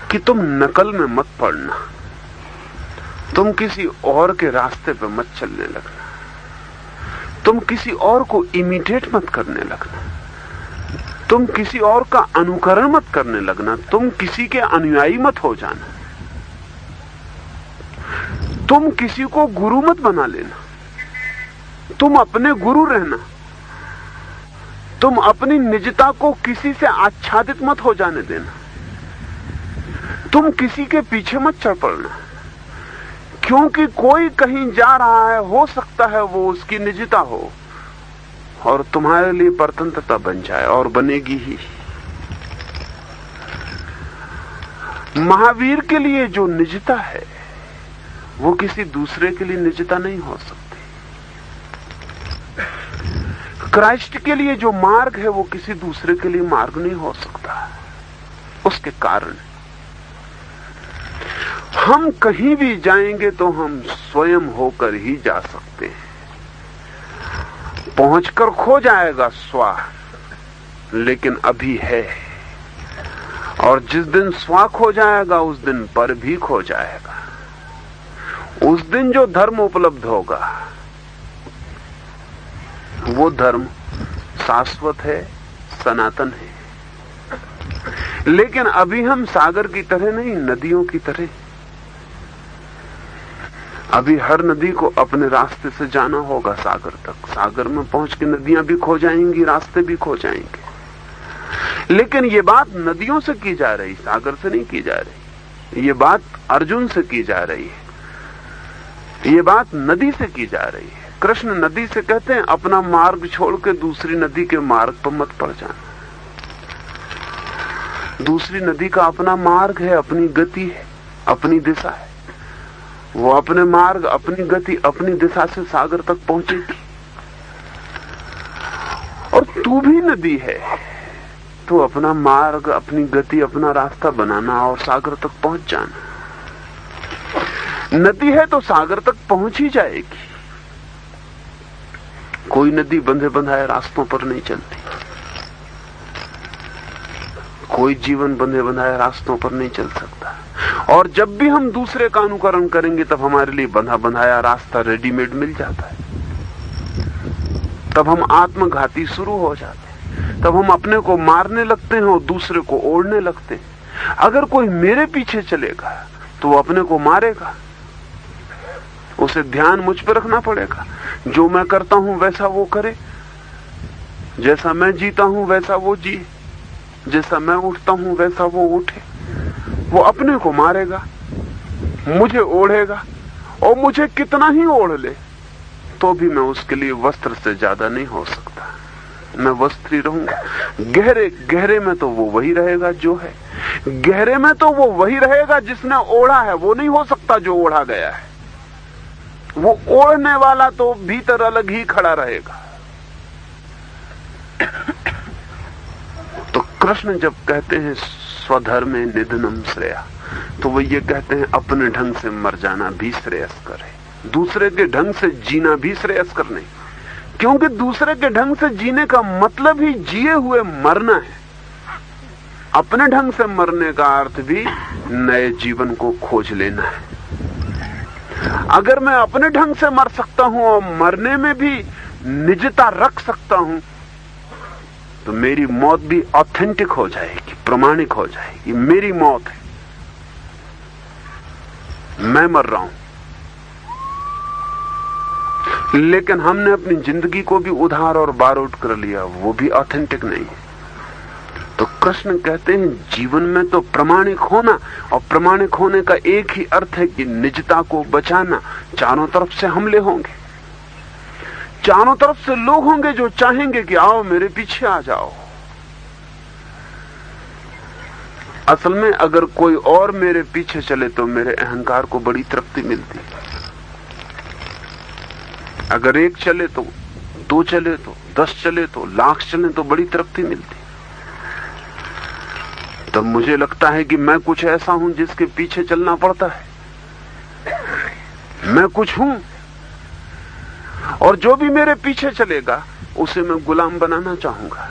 [SPEAKER 2] कि तुम नकल में मत पड़ना, तुम किसी और के रास्ते पे मत चलने लगना, तुम किसी और को इमिटेट मत करने लगना, तुम किसी और का अनुकरण मत करने लगना, तुम किसी के अनुयायी मत हो जाना, तुम किसी को गुरु मत बना लेना, तुम अपने गुरु रहना, तुम अपनी निजता को किसी से आच्छादित मत हो जाने देना, तुम किसी के पीछे मत चढ़ पड़ना, क्योंकि कोई कहीं जा रहा है, हो सकता है वो उसकी निजता हो और तुम्हारे लिए परतंत्रता बन जाए, और बनेगी ही। महावीर के लिए जो निजता है वो किसी दूसरे के लिए निजता नहीं हो सकती। क्राइस्ट के लिए जो मार्ग है वो किसी दूसरे के लिए मार्ग नहीं हो सकता। उसके कारण हम कहीं भी जाएंगे तो हम स्वयं होकर ही जा सकते हैं। पहुंचकर खो जाएगा स्वा, लेकिन अभी है, और जिस दिन स्वा खो जाएगा उस दिन पर भी खो जाएगा। उस दिन जो धर्म उपलब्ध होगा वो धर्म शाश्वत है, सनातन है। लेकिन अभी हम सागर की तरह नहीं, नदियों की तरह अभी हर नदी को अपने रास्ते से जाना होगा सागर तक। सागर में पहुंच के नदियां भी खो जाएंगी, रास्ते भी खो जाएंगे। लेकिन ये बात नदियों से की जा रही, सागर से नहीं की जा रही। ये बात अर्जुन से की जा रही है, ये बात नदी से की जा रही है। कृष्ण नदी से कहते हैं अपना मार्ग छोड़ के दूसरी नदी के मार्ग पर मत पड़ जाना। दूसरी नदी का अपना मार्ग है, अपनी गति है, अपनी दिशा है। वो अपने मार्ग, अपनी गति, अपनी दिशा से सागर तक पहुंचेगी। और तू भी नदी है, तो अपना मार्ग, अपनी गति, अपना रास्ता बनाना और सागर तक पहुंच जाना। नदी है तो सागर तक पहुंच ही जाएगी। कोई नदी बंधे बंधाए रास्तों पर नहीं चलती, कोई जीवन बंधे बंधाए रास्तों पर नहीं चल सकता। और जब भी हम दूसरे का अनुकरण करेंगे तब हमारे लिए बंधा बंधाया रास्ता रेडीमेड मिल जाता है। तब हम आत्मघाती शुरू हो जाते हैं, तब हम अपने को मारने लगते हैं और दूसरे को ओढ़ने लगते हैं। अगर कोई मेरे पीछे चलेगा तो वो अपने को मारेगा। उसे ध्यान मुझ पर रखना पड़ेगा। जो मैं करता हूं वैसा वो करे, जैसा मैं जीता हूं वैसा वो जिए, जैसा मैं उठता हूं वैसा वो उठे। वो अपने को मारेगा, मुझे ओढ़ेगा, और मुझे कितना ही ओढ़ ले तो भी मैं उसके लिए वस्त्र से ज्यादा नहीं हो सकता। मैं वस्त्री रहूंगा। गहरे गहरे में तो वो वही रहेगा जो है, गहरे में तो वो वही रहेगा जिसने ओढ़ा है। वो नहीं हो सकता जो ओढ़ा गया है। वो ओढ़ने वाला तो भीतर अलग ही खड़ा रहेगा। तो कृष्ण जब कहते हैं स्वधर्मे निधनम श्रेया, तो वो ये कहते हैं अपने ढंग से मर जाना भी श्रेयस्कर है, दूसरे के ढंग से जीना भी श्रेयस्कर नहीं। क्योंकि दूसरे के ढंग से जीने का मतलब ही जिए हुए मरना है। अपने ढंग से मरने का अर्थ भी नए जीवन को खोज लेना है। अगर मैं अपने ढंग से मर सकता हूं और मरने में भी निजता रख सकता हूं, तो मेरी मौत भी ऑथेंटिक हो जाएगी, प्रमाणिक हो जाएगी। मेरी मौत है, मैं मर रहा हूं। लेकिन हमने अपनी जिंदगी को भी उधार और बारोट कर लिया, वो भी ऑथेंटिक नहीं है। तो कृष्ण कहते हैं जीवन में तो प्रमाणिक होना, और प्रमाणिक होने का एक ही अर्थ है कि निजता को बचाना। चारों तरफ से हमले होंगे, चारों तरफ से लोग होंगे जो चाहेंगे कि आओ मेरे पीछे आ जाओ। असल में अगर कोई और मेरे पीछे चले तो मेरे अहंकार को बड़ी तृप्ति मिलती। अगर एक चले तो, दो चले तो, 10 चले तो, लाख चले तो बड़ी तृप्ति मिलती। तब मुझे लगता है कि मैं कुछ ऐसा हूं जिसके पीछे चलना पड़ता है। मैं कुछ हूं, और जो भी मेरे पीछे चलेगा उसे मैं गुलाम बनाना चाहूंगा,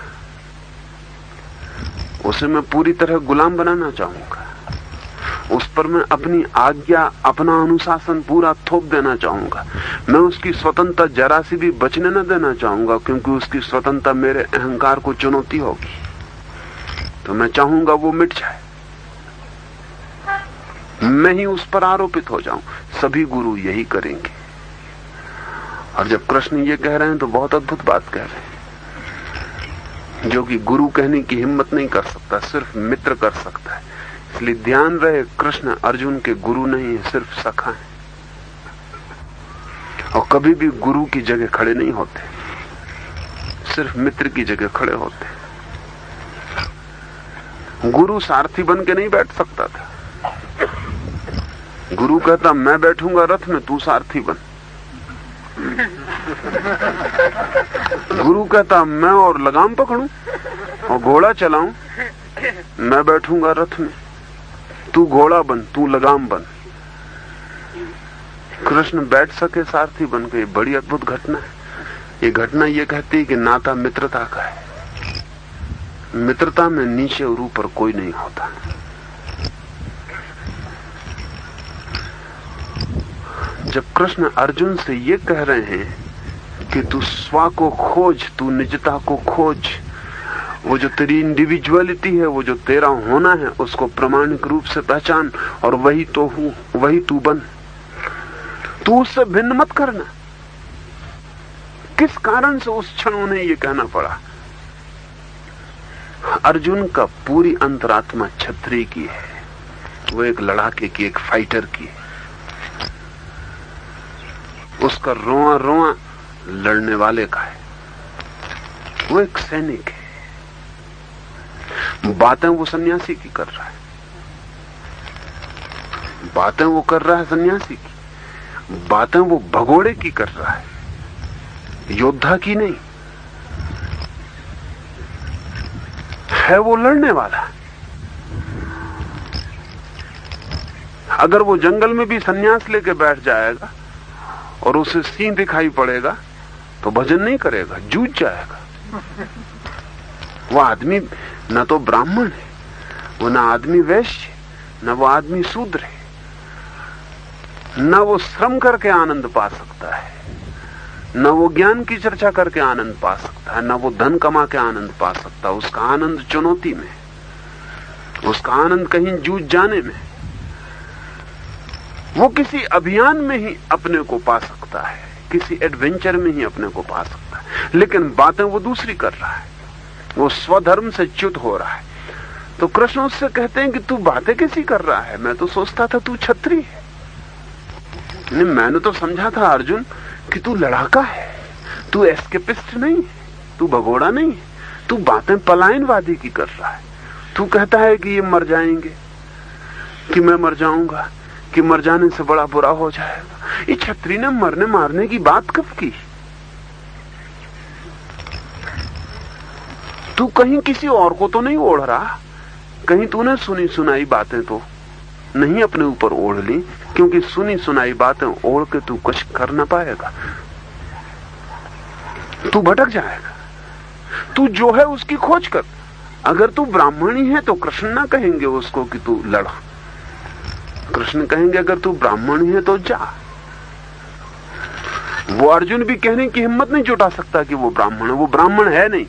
[SPEAKER 2] उसे मैं पूरी तरह गुलाम बनाना चाहूंगा। उस पर मैं अपनी आज्ञा, अपना अनुशासन पूरा थोप देना चाहूंगा। मैं उसकी स्वतंत्रता जरा सी भी बचने न देना चाहूंगा, क्योंकि उसकी स्वतंत्रता मेरे अहंकार को चुनौती होगी। तो मैं चाहूंगा वो मिट जाए, मैं ही उस पर आरोपित हो जाऊं। सभी गुरु यही करेंगे। और जब कृष्ण ये कह रहे हैं तो बहुत अद्भुत बात कह रहे हैं, जो कि गुरु कहने की हिम्मत नहीं कर सकता, सिर्फ मित्र कर सकता है। इसलिए ध्यान रहे, कृष्ण अर्जुन के गुरु नहीं है, सिर्फ सखा है। और कभी भी गुरु की जगह खड़े नहीं होते, सिर्फ मित्र की जगह खड़े होते। गुरु सारथी बन के नहीं बैठ सकता था। गुरु कहता मैं बैठूंगा रथ में, तू सारथी बन। गुरु कहता मैं और लगाम पकड़ूं और घोड़ा चलाऊं, मैं बैठूंगा रथ में, तू घोड़ा बन, तू लगाम बन। कृष्ण बैठ सके सारथी बन के, बड़ी अद्भुत घटना है। ये घटना ये कहती है कि नाता मित्रता का है। मित्रता में नीचे और ऊपर कोई नहीं होता। जब कृष्ण अर्जुन से ये कह रहे हैं कि तू स्व को खोज, तू निजता को खोज, वो जो तेरी इंडिविजुअलिटी है, वो जो तेरा होना है, उसको प्रामाणिक रूप से पहचान, और वही तो हूं, वही तू बन। तू उससे भिन्न मत करना। किस कारण से उस क्षण उन्हें यह कहना पड़ा? अर्जुन का पूरी अंतरात्मा क्षत्रिय की है, वो एक लड़ाके की, एक फाइटर की है। उसका रोआ रोआ लड़ने वाले का है, वो एक सैनिक है। बातें वो सन्यासी की कर रहा है, बातें वो कर रहा है सन्यासी की, बातें वो भगोड़े की कर रहा है, योद्धा की नहीं है। वो लड़ने वाला। अगर वो जंगल में भी सन्यास लेके बैठ जाएगा और उसे सिंह दिखाई पड़ेगा तो भजन नहीं करेगा, जूझ जाएगा। वो आदमी न तो ब्राह्मण है, वो न आदमी वैश्य, न वो आदमी शूद्र है, न वो श्रम करके आनंद पा सकता है, न वो ज्ञान की चर्चा करके आनंद पा सकता है, न वो धन कमा के आनंद पा सकता है। उसका आनंद चुनौती में, उसका आनंद कहीं जूझ जाने में। वो किसी अभियान में ही अपने को पा सकता है, किसी एडवेंचर में ही अपने को पा सकता है। लेकिन बातें वो दूसरी कर रहा है, वो स्वधर्म से च्युत हो रहा है। तो कृष्ण उससे कहते हैं कि तू बातें कैसी कर रहा है? मैं तो सोचता था तू क्षत्रिय है। मैंने तो समझा था अर्जुन कि तू लड़ाका है, तू एस्केपिस्ट नहीं है, तू भगोड़ा नहीं है, तू बातें पलायनवादी की कर रहा है। तू कहता है कि ये मर जाएंगे, कि मैं मर जाऊंगा, कि मर जाने से बड़ा बुरा हो जाएगा। ये क्षत्रिय ने मरने मारने की बात कब की? तू कहीं किसी और को तो नहीं ओढ़ रहा, कहीं तूने सुनी सुनाई बातें तो नहीं अपने ऊपर ओढ़ ली, क्योंकि सुनी सुनाई बातें ओढ़ के तू कुछ कर ना पाएगा, तू भटक जाएगा। तू जो है उसकी खोज कर। अगर तू ब्राह्मणी है तो कृष्ण ना कहेंगे उसको कि तू लड़, कृष्ण कहेंगे अगर तू ब्राह्मण है तो जा। वो अर्जुन भी कहने की हिम्मत नहीं जुटा सकता कि वो ब्राह्मण है, वो ब्राह्मण है नहीं।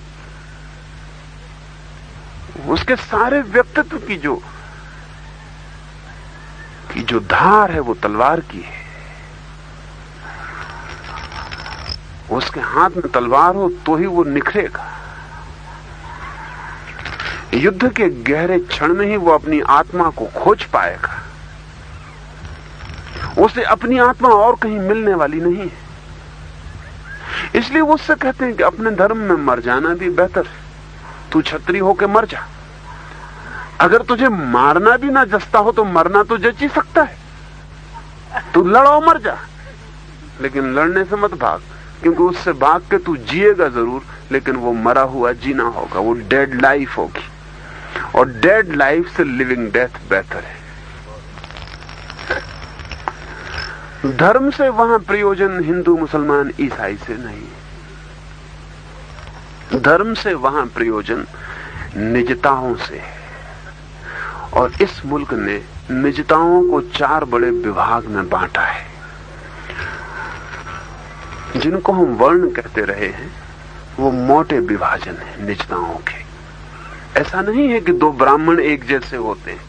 [SPEAKER 2] उसके सारे व्यक्तित्व की जो धार है वो तलवार की है। उसके हाथ में तलवार हो तो ही वो निखरेगा। युद्ध के गहरे क्षण में ही वो अपनी आत्मा को खोज पाएगा। उसे अपनी आत्मा और कहीं मिलने वाली नहीं है। इसलिए वो उससे कहते हैं कि अपने धर्म में मर जाना भी बेहतर है, तू क्षत्रिय होकर मर जा। अगर तुझे मारना भी ना जचता हो तो मरना तो जच ही सकता है। तू लड़ो मर जा, लेकिन लड़ने से मत भाग, क्योंकि उससे भाग के तू जिएगा जरूर, लेकिन वो मरा हुआ जीना होगा, वो डेड लाइफ होगी। और डेड लाइफ से लिविंग डेथ बेहतर है। धर्म से वहां प्रयोजन हिंदू मुसलमान ईसाई से नहीं, धर्म से वहां प्रयोजन निजताओं से है। और इस मुल्क ने निजताओं को 4 बड़े विभाग में बांटा है, जिनको हम वर्ण कहते रहे हैं। वो मोटे विभाजन है निजताओं के। ऐसा नहीं है कि 2 ब्राह्मण एक जैसे होते हैं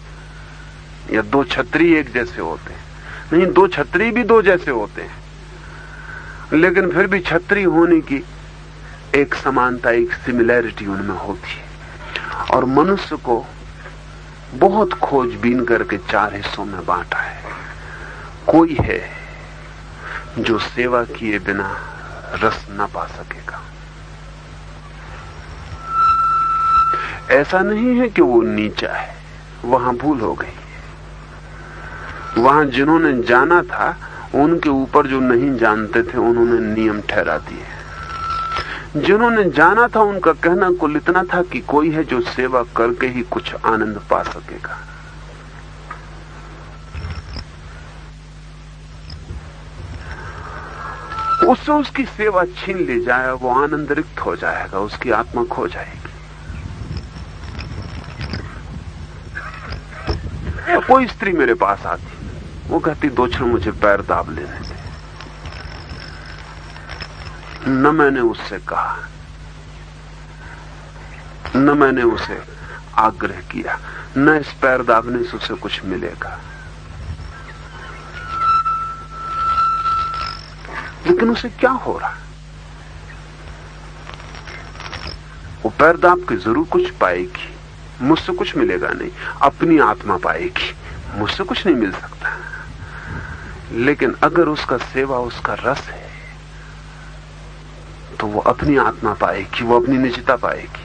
[SPEAKER 2] या 2 क्षत्रिय एक जैसे होते हैं। नहीं, 2 क्षत्रिय भी 2 जैसे होते हैं, लेकिन फिर भी क्षत्रिय होने की एक समानता, एक सिमिलैरिटी उनमें होती है। और मनुष्य को बहुत खोजबीन करके 4 हिस्सों में बांटा है। कोई है जो सेवा किए बिना रस न पा सकेगा। ऐसा नहीं है कि वो नीचा है, वहां भूल हो गई। वहां जिन्होंने जाना था उनके ऊपर जो नहीं जानते थे उन्होंने नियम ठहरा दिए। जिन्होंने जाना था उनका कहना कुल इतना था कि कोई है जो सेवा करके ही कुछ आनंद पा सकेगा। उससे उसकी सेवा छीन ली जाए, वो आनंद रिक्त हो जाएगा, उसकी आत्मा खो जाएगी। कोई स्त्री मेरे पास आती, वो कहती 2 क्षण मुझे पैर दाब लेने दे। न मैंने उससे कहा, न मैंने उसे आग्रह किया, न इस पैर दाबने से उसे कुछ मिलेगा। लेकिन उसे क्या हो रहा है? वो पैर दाब के जरूर कुछ पाएगी, मुझसे कुछ मिलेगा नहीं। अपनी आत्मा पाएगी, मुझसे कुछ नहीं मिल सकता। लेकिन अगर उसका सेवा उसका रस है तो वो अपनी आत्मा पाएगी, वो अपनी निजता पाएगी।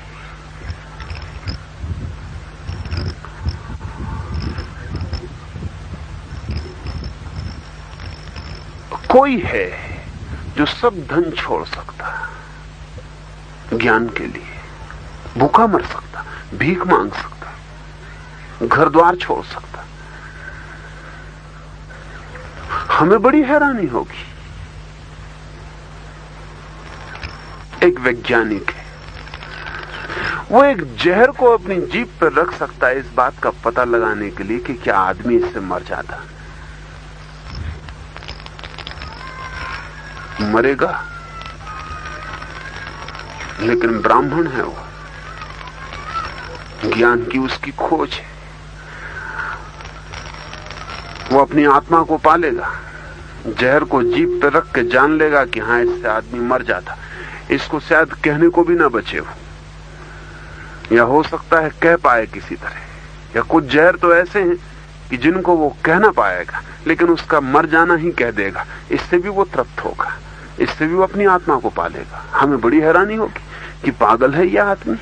[SPEAKER 2] कोई है जो सब धन छोड़ सकता ज्ञान के लिए, भूखा मर सकता, भीख मांग सकता, घर द्वार छोड़ सकता। हमें बड़ी हैरानी होगी। एक वैज्ञानिक है, वो एक जहर को अपनी जीभ पर रख सकता है इस बात का पता लगाने के लिए कि क्या आदमी इससे मर जाता। मरेगा, लेकिन ब्राह्मण है वो, ज्ञान की उसकी खोज है। वो अपनी आत्मा को पालेगा, जहर को जीभ पे रख के जान लेगा कि हां इससे आदमी मर जाता। इसको शायद कहने को भी ना बचे वो, या हो सकता है कह पाए किसी तरह, या कुछ जहर तो ऐसे हैं कि जिनको वो कह ना पाएगा, लेकिन उसका मर जाना ही कह देगा। इससे भी वो तृप्त होगा, इससे भी वो अपनी आत्मा को पालेगा। हमें बड़ी हैरानी होगी कि पागल है यह आदमी।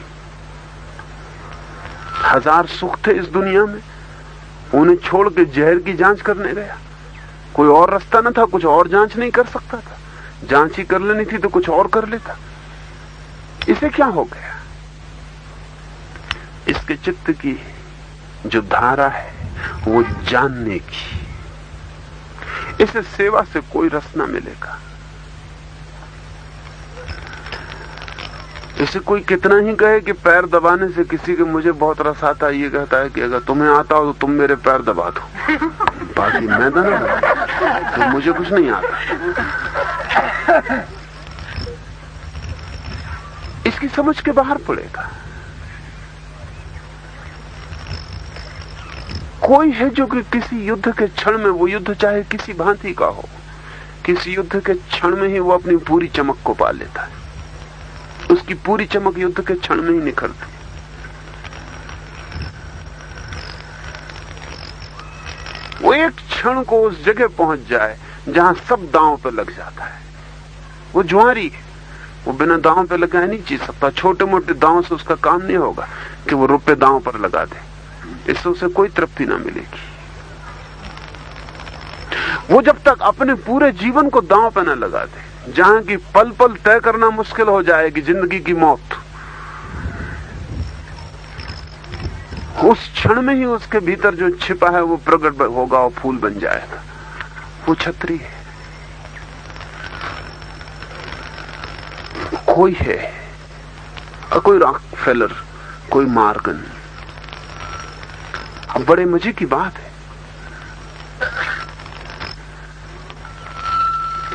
[SPEAKER 2] हजार सुख थे इस दुनिया में, उन्हें छोड़ के जहर की जांच करने गया। कोई और रास्ता न था, कुछ और जांच नहीं कर सकता था। जांच ही कर लेनी थी तो कुछ और कर लेता। इसे क्या हो गया? इसके चित्त की जो धारा है वो जानने की। इसे सेवा से कोई रस न मिलेगा। इसे कोई कितना ही कहे कि पैर दबाने से किसी के मुझे बहुत रस आता है, ये कहता है कि अगर तुम्हें आता हो तो तुम मेरे पैर दबा दो, बाकी मैं दबा तो मुझे कुछ नहीं आता। इसकी समझ के बाहर पड़ेगा। कोई है जो कि किसी युद्ध के क्षण में, वो युद्ध चाहे किसी भांति का हो, किसी युद्ध के क्षण में ही वो अपनी पूरी चमक को पा लेता है। उसकी पूरी चमक युद्ध के क्षण में ही निखरती। वो एक क्षण को उस जगह पहुंच जाए जहां सब दांव पे लग जाता है। वो जुआरी है, वो बिना दांव पे लगाए नहीं जी सकता। छोटे मोटे दांव से उसका काम नहीं होगा कि वो रुपए दांव पर लगा दे, इससे उसे कोई तृप्ति ना मिलेगी। वो जब तक अपने पूरे जीवन को दांव पे न लगा दे, जहां की पल पल तय करना मुश्किल हो जाएगी, जिंदगी की मौत, उस क्षण में ही उसके भीतर जो छिपा है वो प्रकट होगा और फूल बन जाएगा। वो छतरी है। कोई है, कोई रॉकफेलर, कोई मॉर्गन। अब बड़े मजे की बात है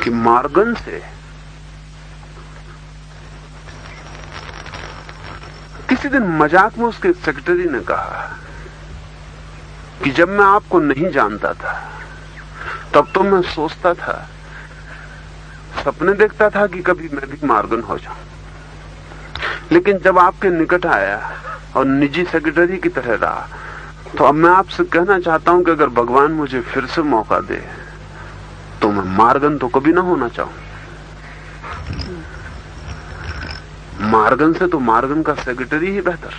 [SPEAKER 2] कि मॉर्गन से किसी दिन मजाक में उसके सेक्रेटरी ने कहा कि जब मैं आपको नहीं जानता था तब तो मैं सोचता था, सपने देखता था कि कभी मैं भी मॉर्गन हो जाऊं, लेकिन जब आपके निकट आया और निजी सेक्रेटरी की तरह रहा, तो अब मैं आपसे कहना चाहता हूं कि अगर भगवान मुझे फिर से मौका दे तो मैं मॉर्गन तो कभी ना होना चाहूं। मॉर्गन से तो मॉर्गन का सेक्रेटरी ही बेहतर।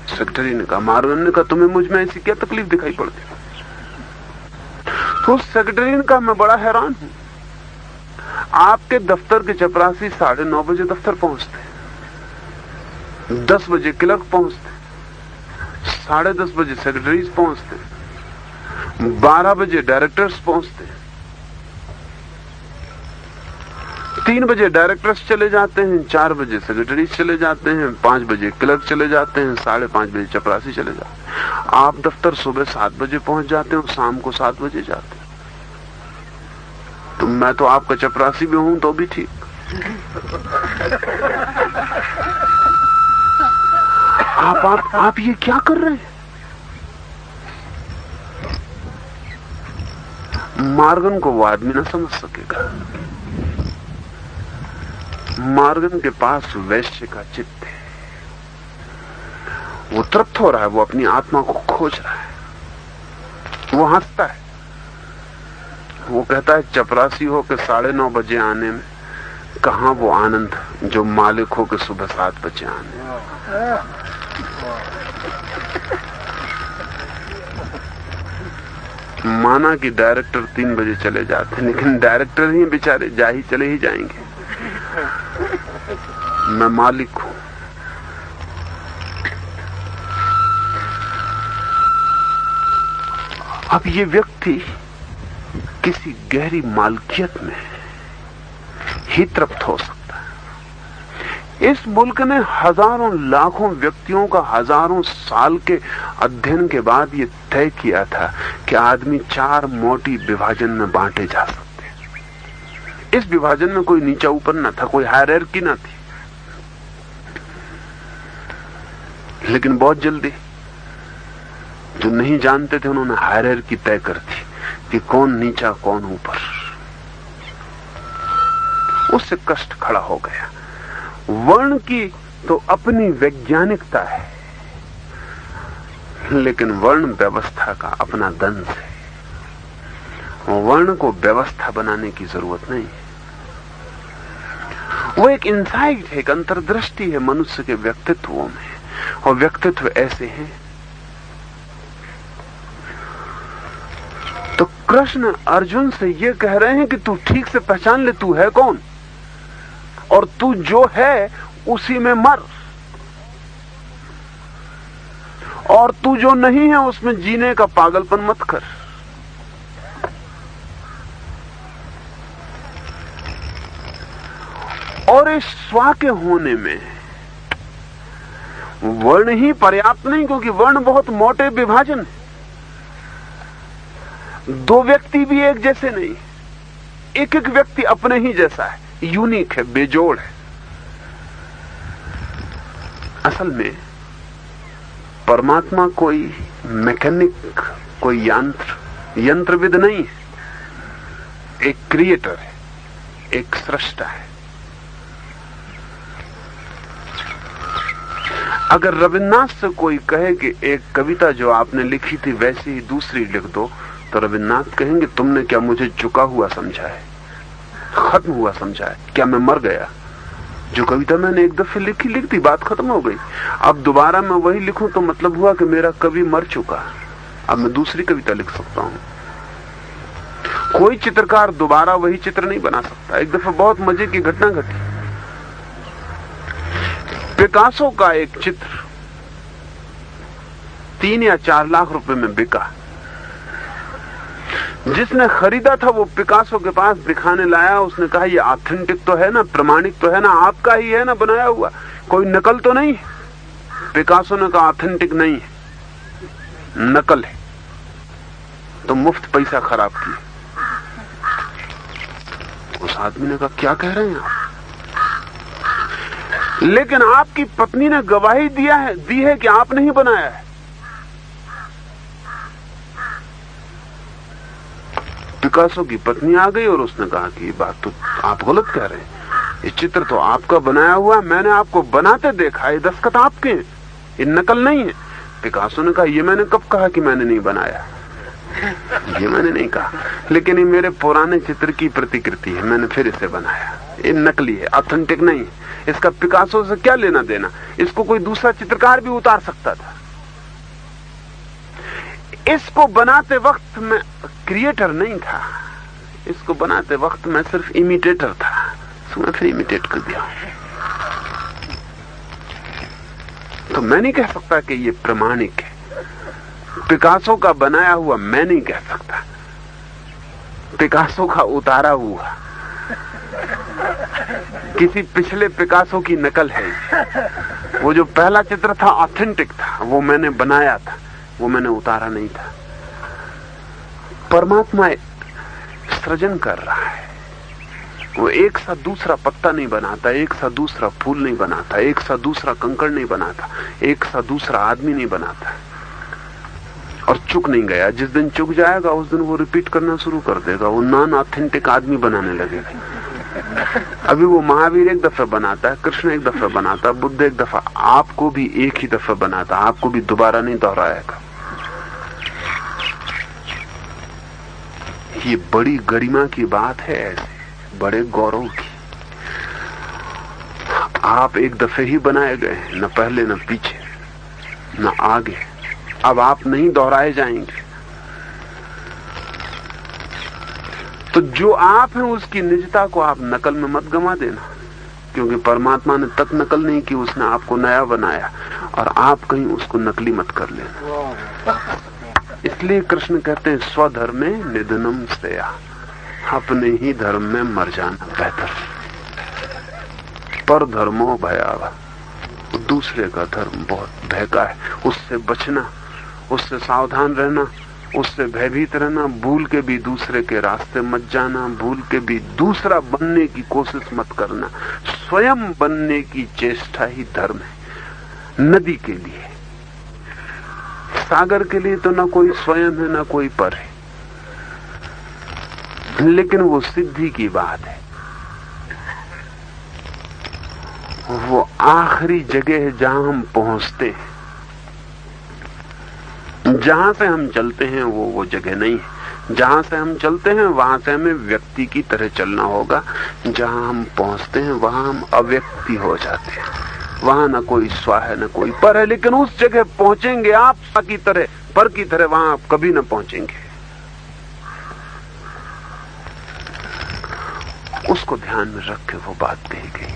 [SPEAKER 2] सेक्रेटरी ने कहा, मॉर्गन ने कहा, तुम्हें मुझ में ऐसी क्या तकलीफ दिखाई पड़ती? तो सेक्रेटरी ने कहा, मैं बड़ा हैरान हूं, आपके दफ्तर के चपरासी 9:30 बजे दफ्तर पहुंचते, 10 बजे क्लर्क पहुंचते, 10:30 बजे सेक्रेटरीज पहुंचते, 12 बजे डायरेक्टर्स पहुंचते, 3 बजे डायरेक्टर्स चले जाते हैं, 4 बजे सेक्रेटरीज चले जाते हैं, 5 बजे क्लर्क चले जाते हैं, 5:30 बजे चपरासी चले जाते हैं। आप दफ्तर सुबह 7 बजे पहुंच जाते हैं और शाम को 7 बजे जाते हैं। तो मैं तो आपका चपरासी भी हूं तो भी ठीक। आप ये क्या कर रहे हैं? मॉर्गन को वो आदमी ना समझ सकेगा। मार्गन के पास वैश्य का चित्त है, वो तृप्त हो रहा है, वो अपनी आत्मा को खोज रहा है। वो हंसता है, वो कहता है चपरासी हो के 9:30 बजे आने में कहां वो आनंद जो मालिक हो के सुबह 7 बजे आने। माना कि डायरेक्टर 3 बजे चले जाते, लेकिन डायरेक्टर ही बेचारे चले ही जाएंगे। मैं मालिक हूं। अब ये व्यक्ति किसी गहरी मालकियत में ही तृप्त हो सकता है। इस मुल्क ने हजारों लाखों व्यक्तियों का हजारों साल के अध्ययन के बाद ये तय किया था कि आदमी 4 मोटी विभाजन में बांटे जा सकते हैं। इस विभाजन में कोई नीचा ऊपर न था, कोई हायरार्की न थी। लेकिन बहुत जल्दी जो नहीं जानते थे उन्होंने हायरार्की तय कर दी कि कौन नीचा कौन ऊपर। उससे कष्ट खड़ा हो गया। वर्ण की तो अपनी वैज्ञानिकता है, लेकिन वर्ण व्यवस्था का अपना दंश है। वर्ण को व्यवस्था बनाने की जरूरत नहीं है। वो एक इंसाइट है, एक अंतर्दृष्टि है मनुष्य के व्यक्तित्वों में, और व्यक्तित्व ऐसे हैं। तो कृष्ण अर्जुन से ये कह रहे हैं कि तू ठीक से पहचान ले तू है कौन, और तू जो है उसी में मर, और तू जो नहीं है उसमें जीने का पागलपन मत कर। और इस स्व के होने में वर्ण ही पर्याप्त नहीं, क्योंकि वर्ण बहुत मोटे विभाजन है। 2 व्यक्ति भी एक जैसे नहीं, एक एक व्यक्ति अपने ही जैसा है, यूनिक है, बेजोड़ है। असल में परमात्मा कोई मैकेनिक, कोई यंत्रविद नहीं है, एक क्रिएटर है, एक सृष्टा है। अगर रविन्द्रनाथ से कोई कहे कि एक कविता जो आपने लिखी थी वैसी ही दूसरी लिख दो, तो रविन्द्रनाथ कहेंगे तुमने क्या मुझे चुका हुआ समझा है, खत्म हुआ समझा है, क्या मैं मर गया? जो कविता मैंने एक दफे लिखी लिख दी, बात खत्म हो गई। अब दोबारा मैं वही लिखूं तो मतलब हुआ कि मेरा कवि मर चुका, अब मैं दूसरी कविता लिख सकता हूं। कोई चित्रकार दोबारा वही चित्र नहीं बना सकता। एक दफा बहुत मजे की घटना घटी। पिकासो का एक चित्र 3 या 4 लाख रुपए में बिका। जिसने खरीदा था वो पिकासो के पास दिखाने लाया। उसने कहा ये ऑथेंटिक तो है ना, प्रमाणिक तो है ना, आपका ही है ना बनाया हुआ, कोई नकल तो नहीं? पिकासो ने कहा ऑथेंटिक नहीं है, नकल है। तो मुफ्त पैसा खराब किया। उस आदमी ने कहा क्या कह रहे हैं आप? लेकिन आपकी पत्नी ने गवाही दी है कि आपने ही बनाया है। पिकासो की पत्नी आ गई और उसने कहा कि ये बात तो आप गलत कह रहे हैं, ये चित्र तो आपका बनाया हुआ है, मैंने आपको बनाते देखा, ये दस्तखत आपके हैं, ये नकल नहीं है। पिकासो ने कहा ये मैंने कब कहा कि मैंने नहीं बनाया? ये मैंने नहीं कहा, लेकिन ये मेरे पुराने चित्र की प्रतिकृति है, मैंने फिर इसे बनाया। ये नकली है, ऑथेंटिक नहीं है। इसका पिकासो से क्या लेना देना? इसको कोई दूसरा चित्रकार भी उतार सकता था। इसको बनाते वक्त मैं क्रिएटर नहीं था, इसको बनाते वक्त मैं सिर्फ इमिटेटर था, तो मैं फिर इमिटेट कर दिया। तो मैं नहीं कह सकता कि ये प्रमाणिक है। पिकासो का बनाया हुआ मैं नहीं कह सकता, पिकासो का उतारा हुआ किसी पिछले पिकासो की नकल है। वो जो पहला चित्र था ऑथेंटिक था, वो मैंने बनाया था, वो मैंने उतारा नहीं था। परमात्मा सृजन कर रहा है, वो एक सा दूसरा पत्ता नहीं बनाता, एक सा दूसरा फूल नहीं बनाता, एक सा दूसरा कंकड़ नहीं बनाता, एक सा दूसरा आदमी नहीं बनाता, और चुक नहीं गया। जिस दिन चुक जाएगा उस दिन वो रिपीट करना शुरू कर देगा, वो नॉन ऑथेंटिक आदमी बनाने लगेगा। अभी वो महावीर एक दफा बनाता है, कृष्ण एक दफा बनाता है, बुद्ध एक दफा, आपको भी एक ही दफा बनाता, आपको भी दोबारा नहीं दोहराएगा। ये बड़ी गरिमा की बात है, ऐसे बड़े गौरव की। आप एक दफे ही बनाए गए, न पहले न पीछे न आगे। अब आप नहीं दोहराए जाएंगे। तो जो आप हैं उसकी निजता को आप नकल में मत गंवा देना, क्योंकि परमात्मा ने तक नकल नहीं की, उसने आपको नया बनाया, और आप कहीं उसको नकली मत कर लेना। इसलिए कृष्ण कहते हैं स्वधर्मे निधनम स्तेया, अपने ही धर्म में मर जाना बेहतर। पर धर्मो भयावह, दूसरे का धर्म बहुत भय का है, उससे बचना, उससे सावधान रहना, उससे भयभीत रहना। भूल के भी दूसरे के रास्ते मत जाना, भूल के भी दूसरा बनने की कोशिश मत करना। स्वयं बनने की चेष्टा ही धर्म है। नदी के लिए, सागर के लिए तो ना कोई स्वयं है ना कोई पर है, लेकिन वो सिद्धि की बात है। वो आखिरी जगह है जहां हम पहुंचते हैं। जहां से हम चलते हैं वो जगह नहीं है। जहां से हम चलते हैं वहां से हमें व्यक्ति की तरह चलना होगा। जहां हम पहुंचते हैं वहां हम अव्यक्ति हो जाते हैं। वहां न कोई स्व है न कोई पर है, लेकिन उस जगह पहुंचेंगे आप स्व की तरह, पर की तरह वहां आप कभी न पहुंचेंगे। उसको ध्यान में रख के वो बात कही गई है।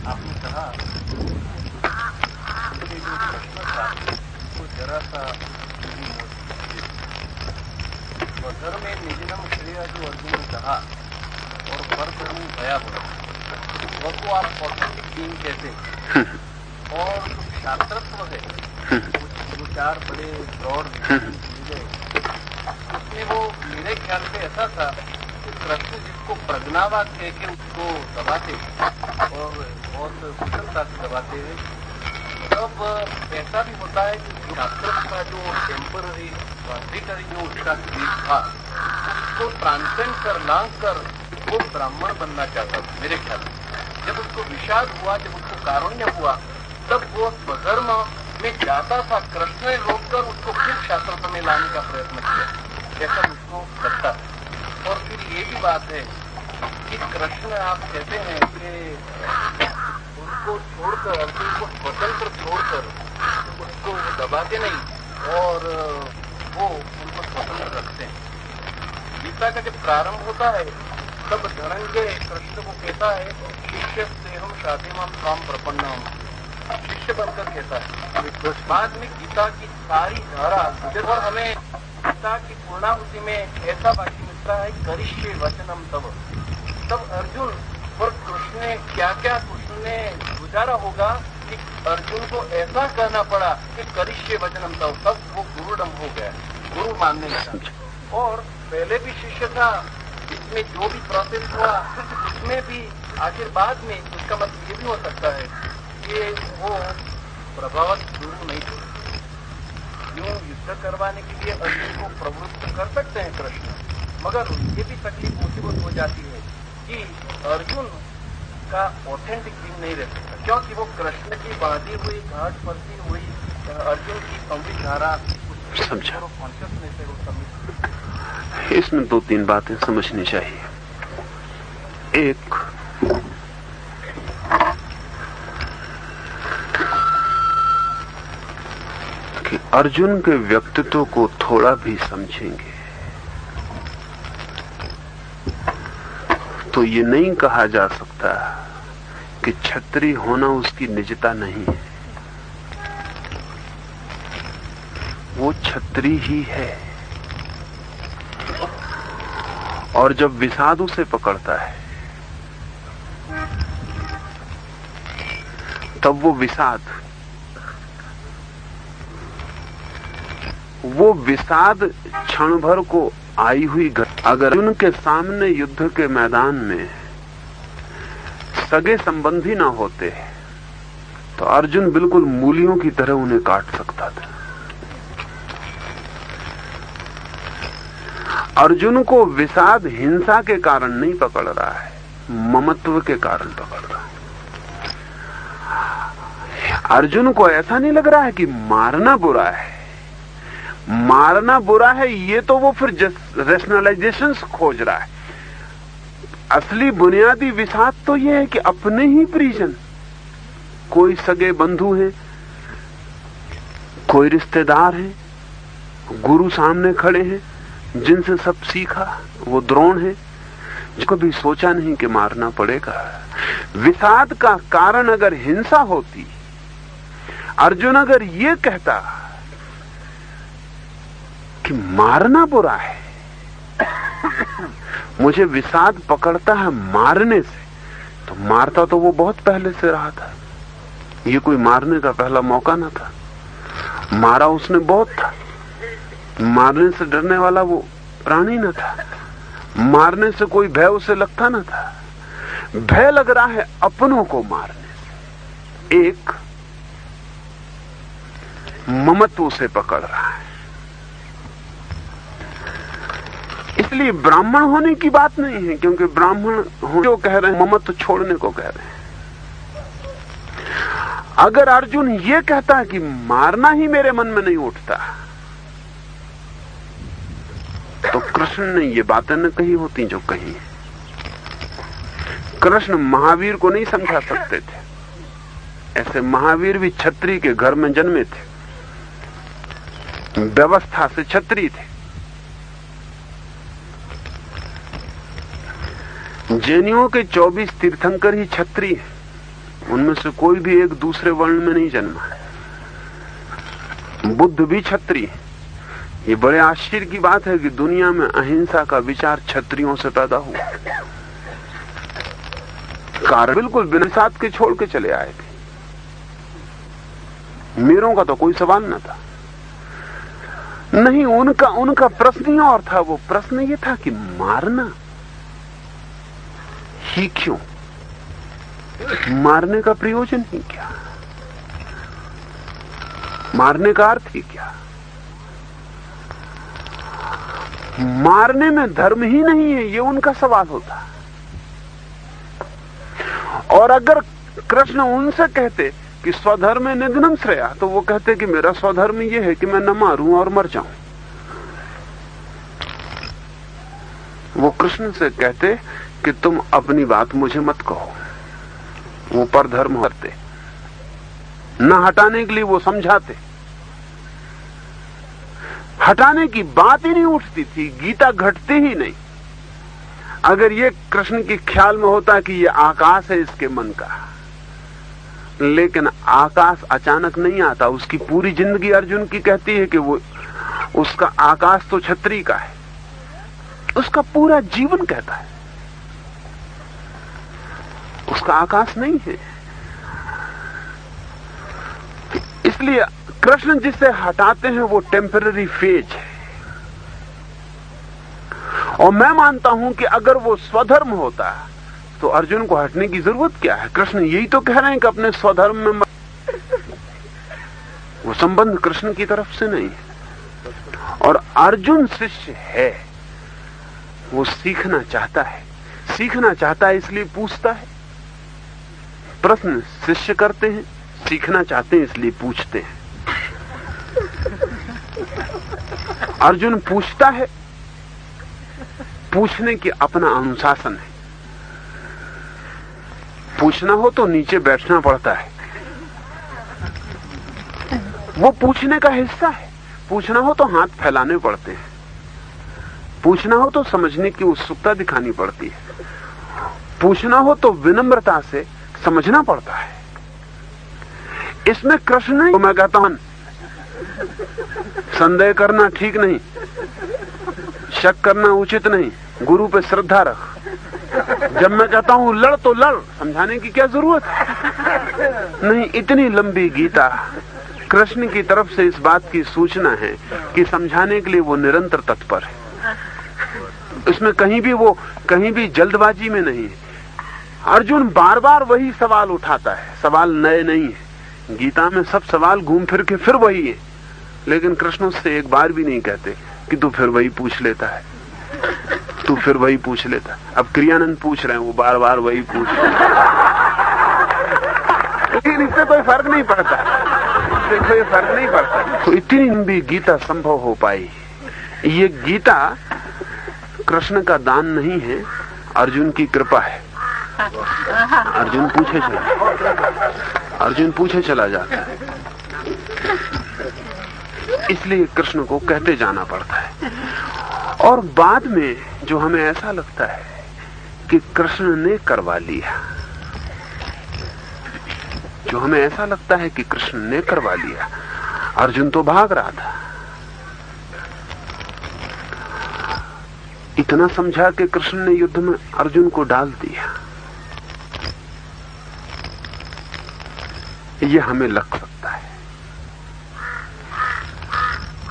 [SPEAKER 3] आपने कहा जरा सा स्वधर्म में निजनम श्रेय जो अर्जुन ने कहा, और पर धर्म भया बोला, वो तो आप ऑथेंटिक बीइंग कहते हैं। और जो शास्त्रत्व है, वो चार बड़े ब्रॉड चीजें, उसमें वो मेरे ख्याल से ऐसा था कि कृष्ण जिसको प्रज्ञावाद कह के उसको दबाते और बहुत कुशलता से दबाते हुए, तब ऐसा भी होता है कि शास्त्र का जो टेम्पररी ट्रांजिटरी जो उसका स्टेज था, उसको ट्रांसेंड कर लांग कर वो ब्राह्मण बनना चाहता था मेरे ख्याल में। जब उसको विषाद हुआ, जब उसको कारुण्य हुआ, तब वो स्वधर्म में जाता था। कृष्ण ने रोककर उसको फिर शास्त्र में लाने का प्रयत्न किया, ऐसा उसको लगता है। और फिर ये भी बात है कि कृष्ण, आप कहते हैं कि उसको छोड़कर, अर्जुन को स्वतंत्र छोड़कर उसको दबाते नहीं और वो उनको स्वतंत्र रखते हैं। गीता का जब प्रारंभ होता है तब धनंजय कृष्ण को कहता है, शिष्य से हम शादी में काम प्रपन्न, शिष्य बनकर कहता है। बाद में गीता की सारी धारा, और हमें गीता की पूर्णाहुति में ऐसा वाक्य मिलता है, करिष्ये वचनम तब। तब अर्जुन और कृष्ण ने क्या क्या उसने गुजारा होगा कि अर्जुन को ऐसा कहना पड़ा कि करिष्ये वचनम तब। तब वो गुरुडम हो गया, गुरु मानने लगा। और पहले भी शिष्य था, इसमें जो भी प्रोसेस हुआ उसमें भी आखिर बाद में उसका मतलब ये भी हो सकता है कि वो प्रभावित गुरु नहीं थे। यूं युद्ध करवाने के लिए अर्जुन को प्रवृत्त कर सकते हैं कृष्ण, मगर ये भी तकलीफ मुसीबत हो जाती है कि अर्जुन का ऑथेंटिक बीइंग नहीं रह सकता, क्योंकि वो कृष्ण की बांधी हुई घाट फंसी हुई अर्जुन की अमृत धारा
[SPEAKER 2] समझा।
[SPEAKER 3] कॉन्शियसनेस है, वो समझ।
[SPEAKER 2] इसमें दो तीन बातें समझनी चाहिए। एक, कि अर्जुन के व्यक्तित्व को थोड़ा भी समझेंगे तो ये नहीं कहा जा सकता कि क्षत्रिय होना उसकी निजता नहीं है। वो क्षत्रिय ही है। और जब विषाद उसे पकड़ता है तब वो विषाद क्षण भर को आई हुई अगर उनके सामने युद्ध के मैदान में सगे संबंधी ना होते तो अर्जुन बिल्कुल मूलियों की तरह उन्हें काट सकता था। अर्जुन को विषाद हिंसा के कारण नहीं पकड़ रहा है, ममत्व के कारण पकड़ रहा है। अर्जुन को ऐसा नहीं लग रहा है कि मारना बुरा है, मारना बुरा है ये तो वो फिर रैशनलाइजेशंस खोज रहा है। असली बुनियादी विषाद तो ये है कि अपने ही परिजन, कोई सगे बंधु हैं, कोई रिश्तेदार हैं, गुरु सामने खड़े हैं जिनसे सब सीखा, वो द्रोण है, जिसको भी सोचा नहीं कि मारना पड़ेगा। विषाद का कारण अगर हिंसा होती, अर्जुन अगर ये कहता कि मारना बुरा है, मुझे विषाद पकड़ता है मारने से, तो मारता तो वो बहुत पहले से रहा था, ये कोई मारने का पहला मौका न था। मारा उसने बहुत था, मारने से डरने वाला वो प्राणी न था, मारने से कोई भय उसे लगता न था। भय लग रहा है अपनों को मारने से, एक ममत्व उसे पकड़ रहा है। इसलिए ब्राह्मण होने की बात नहीं है, क्योंकि ब्राह्मण जो कह रहे हैं ममत्व छोड़ने को कह रहे हैं। अगर अर्जुन ये कहता है कि मारना ही मेरे मन में नहीं उठता, तो कृष्ण ने ये बातें न कही होती जो कही। कृष्ण महावीर को नहीं समझा सकते थे, ऐसे महावीर भी क्षत्रिय के घर में जन्मे थे, व्यवस्था से क्षत्रिय थे। जैनियों के 24 तीर्थंकर ही क्षत्रिय हैं, उनमें से कोई भी एक दूसरे वर्ण में नहीं जन्मा है। बुद्ध भी क्षत्रिय है। ये बड़े आश्चर्य की बात है कि दुनिया में अहिंसा का विचार क्षत्रियों से पैदा हुआ। कारण बिल्कुल बिना साथ के छोड़ के चले आए थे, मेरों का तो कोई सवाल न था। नहीं, उनका प्रश्न ही और था। वो प्रश्न ये था कि मारना ही क्यों, मारने का प्रयोजन ही क्या, मारने का अर्थ ही क्या, मारने में धर्म ही नहीं है, ये उनका सवाल होता। और अगर कृष्ण उनसे कहते कि स्वधर्म निधनम श्रेया, तो वो कहते कि मेरा स्वधर्म ये है कि मैं न मारूं और मर जाऊं। वो कृष्ण से कहते कि तुम अपनी बात मुझे मत कहो, वो परधर्म करते, न हटाने के लिए वो समझाते। हटाने की बात ही नहीं उठती थी, गीता घटती ही नहीं। अगर ये कृष्ण के ख्याल में होता कि ये आकाश है इसके मन का, लेकिन आकाश अचानक नहीं आता। उसकी पूरी जिंदगी अर्जुन की कहती है कि वो उसका आकाश तो क्षत्रिय का है, उसका पूरा जीवन कहता है उसका आकाश नहीं है। इसलिए कृष्ण जिसे हटाते हैं वो टेम्पररी फेज है। और मैं मानता हूं कि अगर वो स्वधर्म होता तो अर्जुन को हटने की जरूरत क्या है। कृष्ण यही तो कह रहे हैं कि अपने स्वधर्म में वो संबंध कृष्ण की तरफ से नहीं है। और अर्जुन शिष्य है, वो सीखना चाहता है, सीखना चाहता है इसलिए पूछता है। प्रश्न शिष्य करते हैं, सीखना चाहते हैं इसलिए पूछते हैं। अर्जुन पूछता है, पूछने की अपना अनुशासन है। पूछना हो तो नीचे बैठना पड़ता है, वो पूछने का हिस्सा है। पूछना हो तो हाथ फैलाने पड़ते हैं, पूछना हो तो समझने की उत्सुकता दिखानी पड़ती है, पूछना हो तो विनम्रता से समझना पड़ता है। इसमें कृष्ण नहीं, तो मैं कहता हूं संदेह करना ठीक नहीं, शक करना उचित नहीं, गुरु पे श्रद्धा रख। जब मैं कहता हूं लड़ तो लड़, समझाने की क्या जरूरत है। नहीं, इतनी लंबी गीता कृष्ण की तरफ से इस बात की सूचना है कि समझाने के लिए वो निरंतर तत्पर है। इसमें कहीं भी जल्दबाजी में नहीं है। अर्जुन बार बार वही सवाल उठाता है, सवाल नए नहीं है। गीता में सब सवाल घूम फिर के फिर वही है, लेकिन कृष्ण उससे एक बार भी नहीं कहते कि तू फिर वही पूछ लेता है। तू फिर वही पूछ लेता। अब क्रियानंद पूछ रहे हैं, वो बार बार वही पूछ रहे हैं। लेकिन इससे कोई फर्क नहीं पड़ता, इससे कोई फर्क नहीं पड़ता। तो इतनी लंबी गीता संभव हो पाई। ये गीता कृष्ण का दान नहीं है, अर्जुन की कृपा है। अर्जुन पूछे चला जाता है, इसलिए कृष्ण को कहते जाना पड़ता है। और बाद में जो हमें ऐसा लगता है कि कृष्ण ने करवा लिया, जो हमें ऐसा लगता है कि कृष्ण ने करवा लिया, अर्जुन तो भाग रहा था, इतना समझा कि कृष्ण ने युद्ध में अर्जुन को डाल दिया, ये हमें लग सकता है।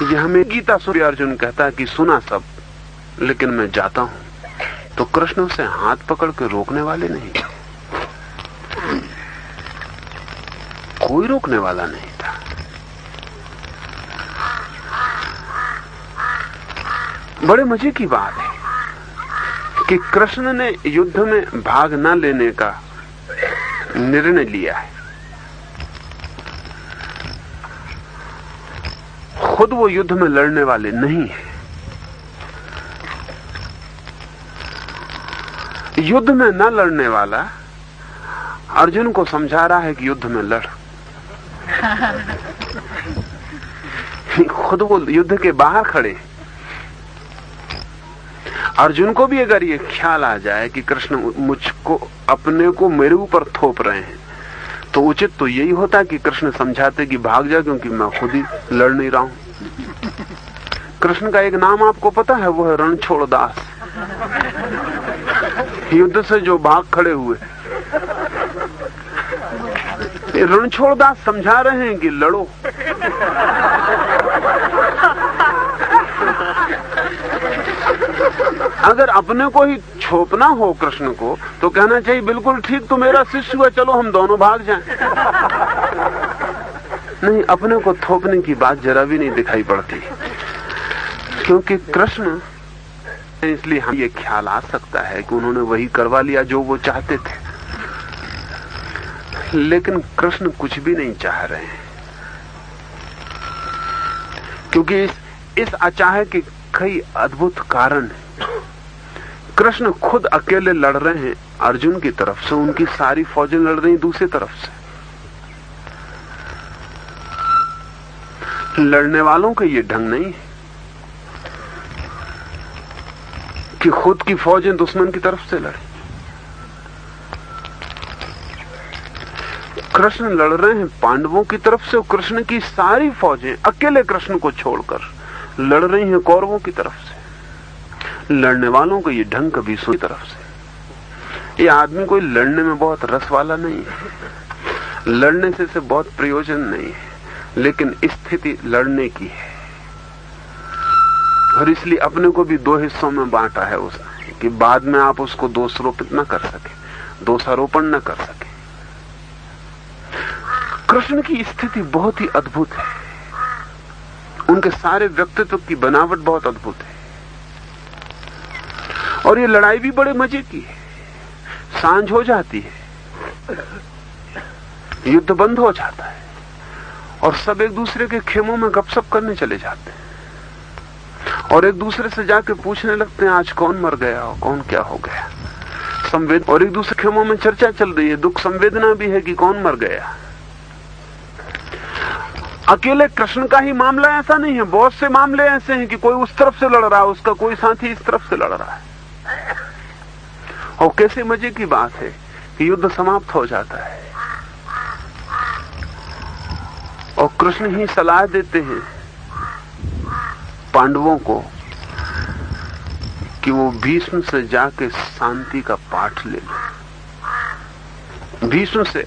[SPEAKER 2] ये हमें गीता सूर्य अर्जुन कहता है कि सुना सब, लेकिन मैं जाता हूं। तो कृष्ण उसे हाथ पकड़ के रोकने वाले नहीं, कोई रोकने वाला नहीं था। बड़े मजे की बात है कि कृष्ण ने युद्ध में भाग न लेने का निर्णय लिया है। खुद वो युद्ध में लड़ने वाले नहीं है। युद्ध में न लड़ने वाला अर्जुन को समझा रहा है कि युद्ध में लड़। खुद वो युद्ध के बाहर खड़े। अर्जुन को भी अगर ये ख्याल आ जाए कि कृष्ण मुझको, अपने को मेरे ऊपर थोप रहे हैं, तो उचित तो यही होता कि कृष्ण समझाते कि भाग जा, क्योंकि मैं खुद ही लड़ नहीं रहा हूं। कृष्ण का एक नाम आपको पता है, वो है रणछोड़ दास। युद्ध से जो भाग खड़े हुए, रणछोड़ दास समझा रहे हैं कि लड़ो। अगर अपने को ही छोपना हो कृष्ण को, तो कहना चाहिए बिल्कुल ठीक, तो मेरा शिष्य हुआ, चलो हम दोनों भाग जाएं। नहीं, अपने को थोपने की बात जरा भी नहीं दिखाई पड़ती, क्योंकि कृष्ण, इसलिए हम ये ख्याल आ सकता है कि उन्होंने वही करवा लिया जो वो चाहते थे। लेकिन कृष्ण कुछ भी नहीं चाह रहे हैं, क्योंकि इस अचाह के कई अद्भुत कारण हैं। कृष्ण खुद अकेले लड़ रहे हैं अर्जुन की तरफ से, उनकी सारी फौजें लड़ रही दूसरी तरफ से। लड़ने वालों का ये ढंग नहीं है कि खुद की फौजें दुश्मन की तरफ से लड़े। कृष्ण लड़ रहे हैं पांडवों की तरफ से, और कृष्ण की सारी फौजें अकेले कृष्ण को छोड़कर लड़ रही हैं कौरवों की तरफ से। लड़ने वालों को ये ढंग कभी सुनी तरफ से। ये आदमी कोई लड़ने में बहुत रस वाला नहीं है, लड़ने से बहुत प्रयोजन नहीं है, लेकिन स्थिति लड़ने की है। और इसलिए अपने को भी दो हिस्सों में बांटा है उसने, कि बाद में आप उसको दोषारोपित न कर सके, दोषारोपण न कर सके। कृष्ण की स्थिति बहुत ही अद्भुत है, उनके सारे व्यक्तित्व की बनावट बहुत अद्भुत है। और ये लड़ाई भी बड़े मजे की है। सांझ हो जाती है, युद्ध बंद हो जाता है, और सब एक दूसरे के खेमों में गपशप करने चले जाते हैं, और एक दूसरे से जाके पूछने लगते हैं आज कौन मर गया और कौन क्या हो गया। और एक दूसरे खेमों में चर्चा चल रही है, दुख संवेदना भी है कि कौन मर गया। अकेले कृष्ण का ही मामला ऐसा नहीं है, बहुत से मामले ऐसे हैं कि कोई उस तरफ से लड़ रहा है, उसका कोई साथी इस तरफ से लड़ रहा है। और कैसे मजे की बात है कि युद्ध समाप्त हो जाता है और कृष्ण ही सलाह देते हैं पांडवों को कि वो भीष्म से जाके शांति का पाठ ले लो। भीष्म से,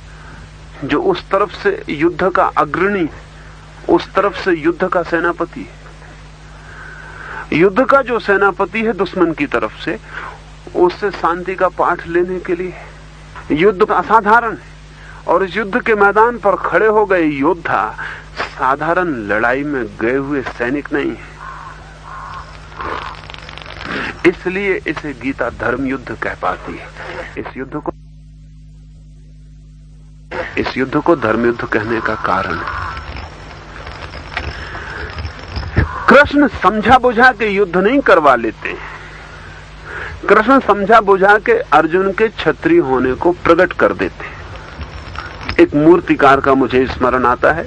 [SPEAKER 2] जो उस तरफ से युद्ध का अग्रणी, उस तरफ से युद्ध का सेनापति है। युद्ध का जो सेनापति है दुश्मन की तरफ से, उससे शांति का पाठ लेने के लिए। युद्ध असाधारण है, और इस युद्ध के मैदान पर खड़े हो गए योद्धा साधारण लड़ाई में गए हुए सैनिक नहीं है। इसलिए इसे गीता धर्म युद्ध कह पाती है। इस युद्ध को धर्म युद्ध कहने का कारण कृष्ण समझा बुझा के युद्ध नहीं करवा लेते। कृष्ण समझा बुझा के अर्जुन के क्षत्रिय होने को प्रकट कर देते। एक मूर्तिकार का मुझे स्मरण आता है।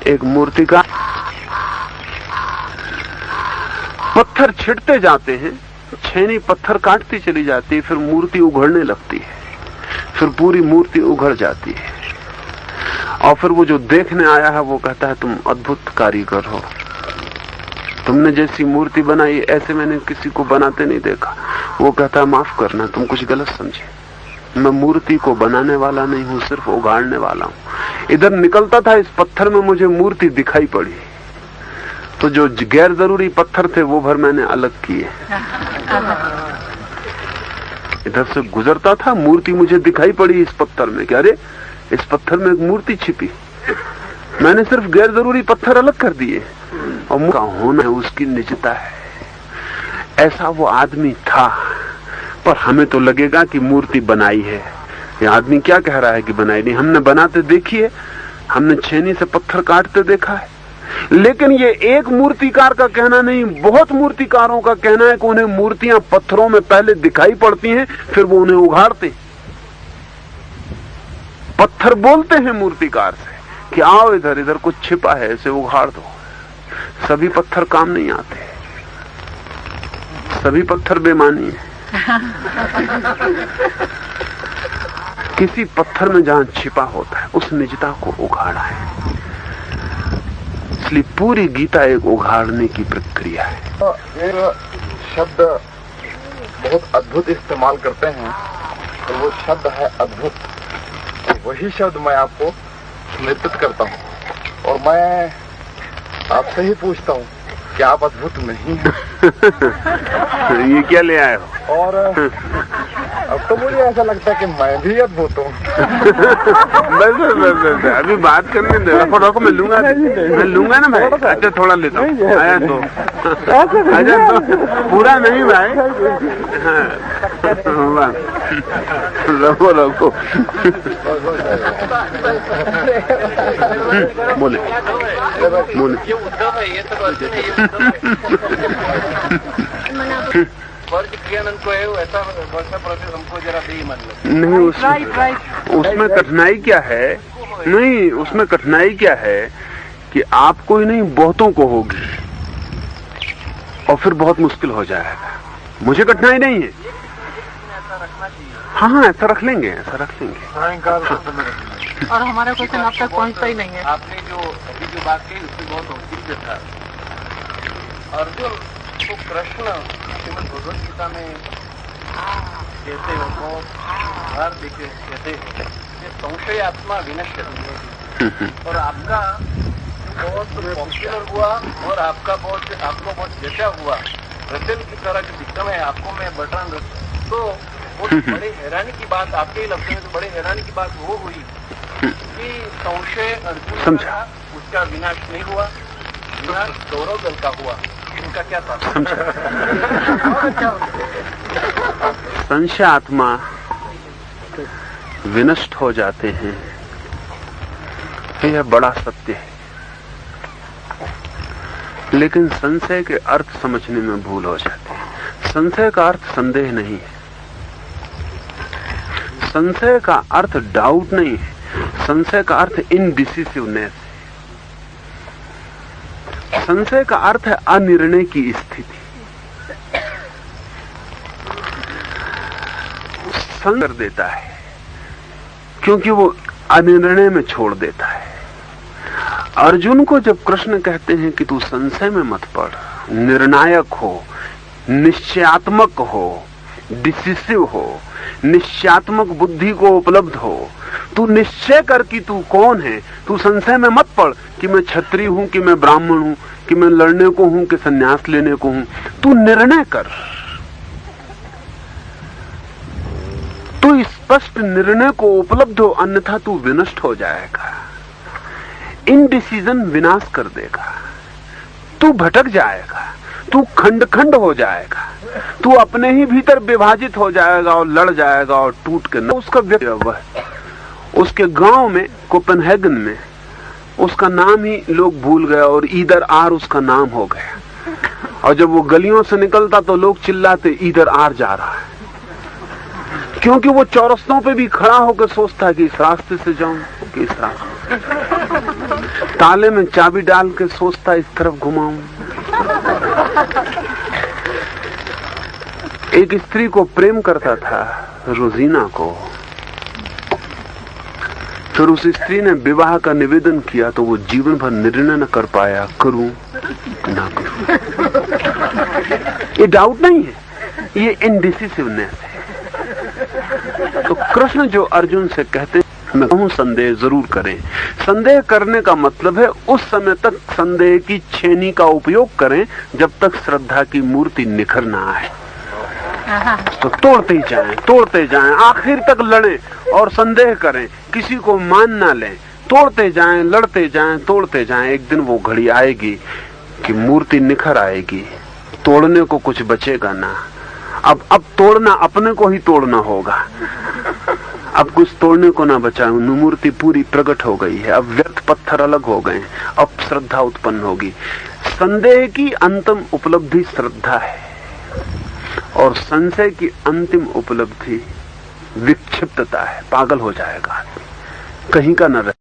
[SPEAKER 2] एक मूर्तिकार पत्थर छिड़ते जाते हैं, छेनी पत्थर काटती चली जाती है, फिर मूर्ति उघड़ने लगती है, फिर पूरी मूर्ति उघड़ जाती है, और फिर वो जो देखने आया है वो कहता है तुम अद्भुत कारीगर हो, तुमने जैसी मूर्ति बनाई ऐसे मैंने किसी को बनाते नहीं देखा। वो कहता है माफ करना, तुम कुछ गलत समझे, मैं मूर्ति को बनाने वाला नहीं हूं, सिर्फ उगाड़ने वाला हूं। इधर निकलता था इस पत्थर में मुझे मूर्ति दिखाई पड़ी, तो जो गैर जरूरी पत्थर थे वो भर मैंने अलग किए। इधर से गुजरता था, मूर्ति मुझे दिखाई पड़ी इस पत्थर में, क्या अरे इस पत्थर में एक मूर्ति छिपी, मैंने सिर्फ गैर जरूरी पत्थर अलग कर दिए। और का होना है उसकी निजता है। ऐसा वो आदमी था, पर हमें तो लगेगा कि मूर्ति बनाई है। ये आदमी क्या कह रहा है कि बनाई नहीं, हमने बनाते देखी है, हमने छेनी से पत्थर काटते देखा है। लेकिन ये एक मूर्तिकार का कहना नहीं, बहुत मूर्तिकारों का कहना है कि उन्हें मूर्तियां पत्थरों में पहले दिखाई पड़ती हैं, फिर वो उन्हें उघाड़ते। पत्थर बोलते हैं मूर्तिकार से कि आओ इधर, इधर कुछ छिपा है, इसे उघाड़ दो। सभी पत्थर काम नहीं आते, सभी पत्थर बेमानी है। किसी पत्थर में जहां छिपा होता है उस निजता को उघाड़ा है। इसलिए पूरी गीता एक उघाड़ने की प्रक्रिया है।
[SPEAKER 3] एक शब्द बहुत अद्भुत इस्तेमाल करते हैं, तो वो शब्द है अद्भुत। वही शब्द मैं आपको समर्पित करता हूँ और मैं आपसे ही पूछता हूँ कि आप अद्भुत नहीं हैं।
[SPEAKER 2] ये क्या ले आए हो?
[SPEAKER 3] और अब तो मुझे ऐसा लगता है कि मैं भी अद्भुत हूँ।
[SPEAKER 2] बस अभी बात करने दे, फोटो मैं लूंगा ना भाई। अच्छा थोड़ा लेता हूँ, आया तो अच्छा तो पूरा नहीं भाई। रखो बोले नहीं। उसमें कठिनाई क्या है? नहीं, उसमें कठिनाई क्या है कि आपको ही नहीं बहुतों को होगी और फिर बहुत मुश्किल हो जाएगा। मुझे कठिनाई नहीं है। हाँ, ऐसा रख लेंगे, ऐसा रख लेंगे।
[SPEAKER 4] और हमारा क्वेश्चन आप तक पहुंचता ही नहीं है।
[SPEAKER 5] आपने जो अभी जो बात कही उसमें बहुत औचित्य था। अर्जुन तो कृष्ण श्रीमद् भगवद गीता में कहते हो, हर देखे कहते हैं कि संशय आत्मा विनश्यति, और आपका बहुत पॉपुलर हुआ और आपको बहुत जचा हुआ रचल की तरह जो दिक्कत है आपको मैं बटन, तो वो बड़े हैरानी की बात, आपके ही लफ्ज़ों में तो बड़े हैरानी की बात वो हुई कि संशय अर्जुन का उसका विनाश नहीं हुआ, विनाश गौरव दल का हुआ। इनका क्या था?
[SPEAKER 2] संशय आत्मा विनष्ट हो जाते हैं, यह बड़ा सत्य है। लेकिन संशय के अर्थ समझने में भूल हो जाती है। संशय का अर्थ संदेह नहीं है, संशय का अर्थ डाउट नहीं है, संशय का अर्थ इनडिसिसिवनेस है। संशय का अर्थ है अनिर्णय की स्थिति। संशय कर देता है क्योंकि वो अनिर्णय में छोड़ देता है। अर्जुन को जब कृष्ण कहते हैं कि तू संशय में मत पड़, निर्णायक हो, निश्चयात्मक हो, डिसिसिव हो, निश्चयात्मक बुद्धि को उपलब्ध हो, तू निश्चय कर कि तू कौन है, तू संशय में मत पड़ कि मैं क्षत्रिय हूं, कि मैं ब्राह्मण हूं, कि मैं लड़ने को हूं, कि संन्यास लेने को हूं। तू निर्णय कर, तू स्पष्ट निर्णय को उपलब्ध हो, अन्यथा तू विनष्ट हो जाएगा। इनडिसीजन विनाश कर देगा, तू भटक जाएगा, तू खंड खंड हो जाएगा। तू अपने ही भीतर विभाजित हो जाएगा और लड़ जाएगा और टूट के न उसका व्यक्ति। उसके गांव में कोपेनहेगन में उसका नाम ही लोग भूल गए और ईदर आर उसका नाम हो गया। और जब वो गलियों से निकलता तो लोग चिल्लाते ईदर आर जा रहा है, क्योंकि वो चौरस्तों पे भी खड़ा होकर सोचता है कि इस रास्ते से जाऊं कि इस रास्ते, ताले में चाबी डाल के सोचता इस तरफ घुमाऊं। एक स्त्री को प्रेम करता था, रोजीना को। फिर उस स्त्री ने विवाह का निवेदन किया तो वो जीवन भर निर्णय न कर पाया, करूं ना करूं। ये डाउट नहीं है, ये इनडिसिसिवनेस है। तो कृष्ण जो अर्जुन से कहते मैं कहूं संदेह जरूर करें। संदेह करने का मतलब है उस समय तक संदेह की छेनी का उपयोग करें जब तक श्रद्धा की मूर्ति निखर ना आए। तो तोड़ते जाएं, आखिर तक लड़ें और संदेह करें, किसी को मान ना लें, तोड़ते जाएं, लड़ते जाएं, तोड़ते जाएं। एक दिन वो घड़ी आएगी कि मूर्ति निखर आएगी, तोड़ने को कुछ बचेगा ना। अब तोड़ना अपने को ही तोड़ना होगा। अब कुछ तोड़ने को ना बचा, मूर्ति पूरी प्रकट हो गई है। अब व्यर्थ पत्थर अलग हो गए, अब श्रद्धा उत्पन्न होगी। संदेह की अंतिम उपलब्धि श्रद्धा है और संशय की अंतिम उपलब्धि विक्षिप्तता है। पागल हो जाएगा, कहीं का न रहे।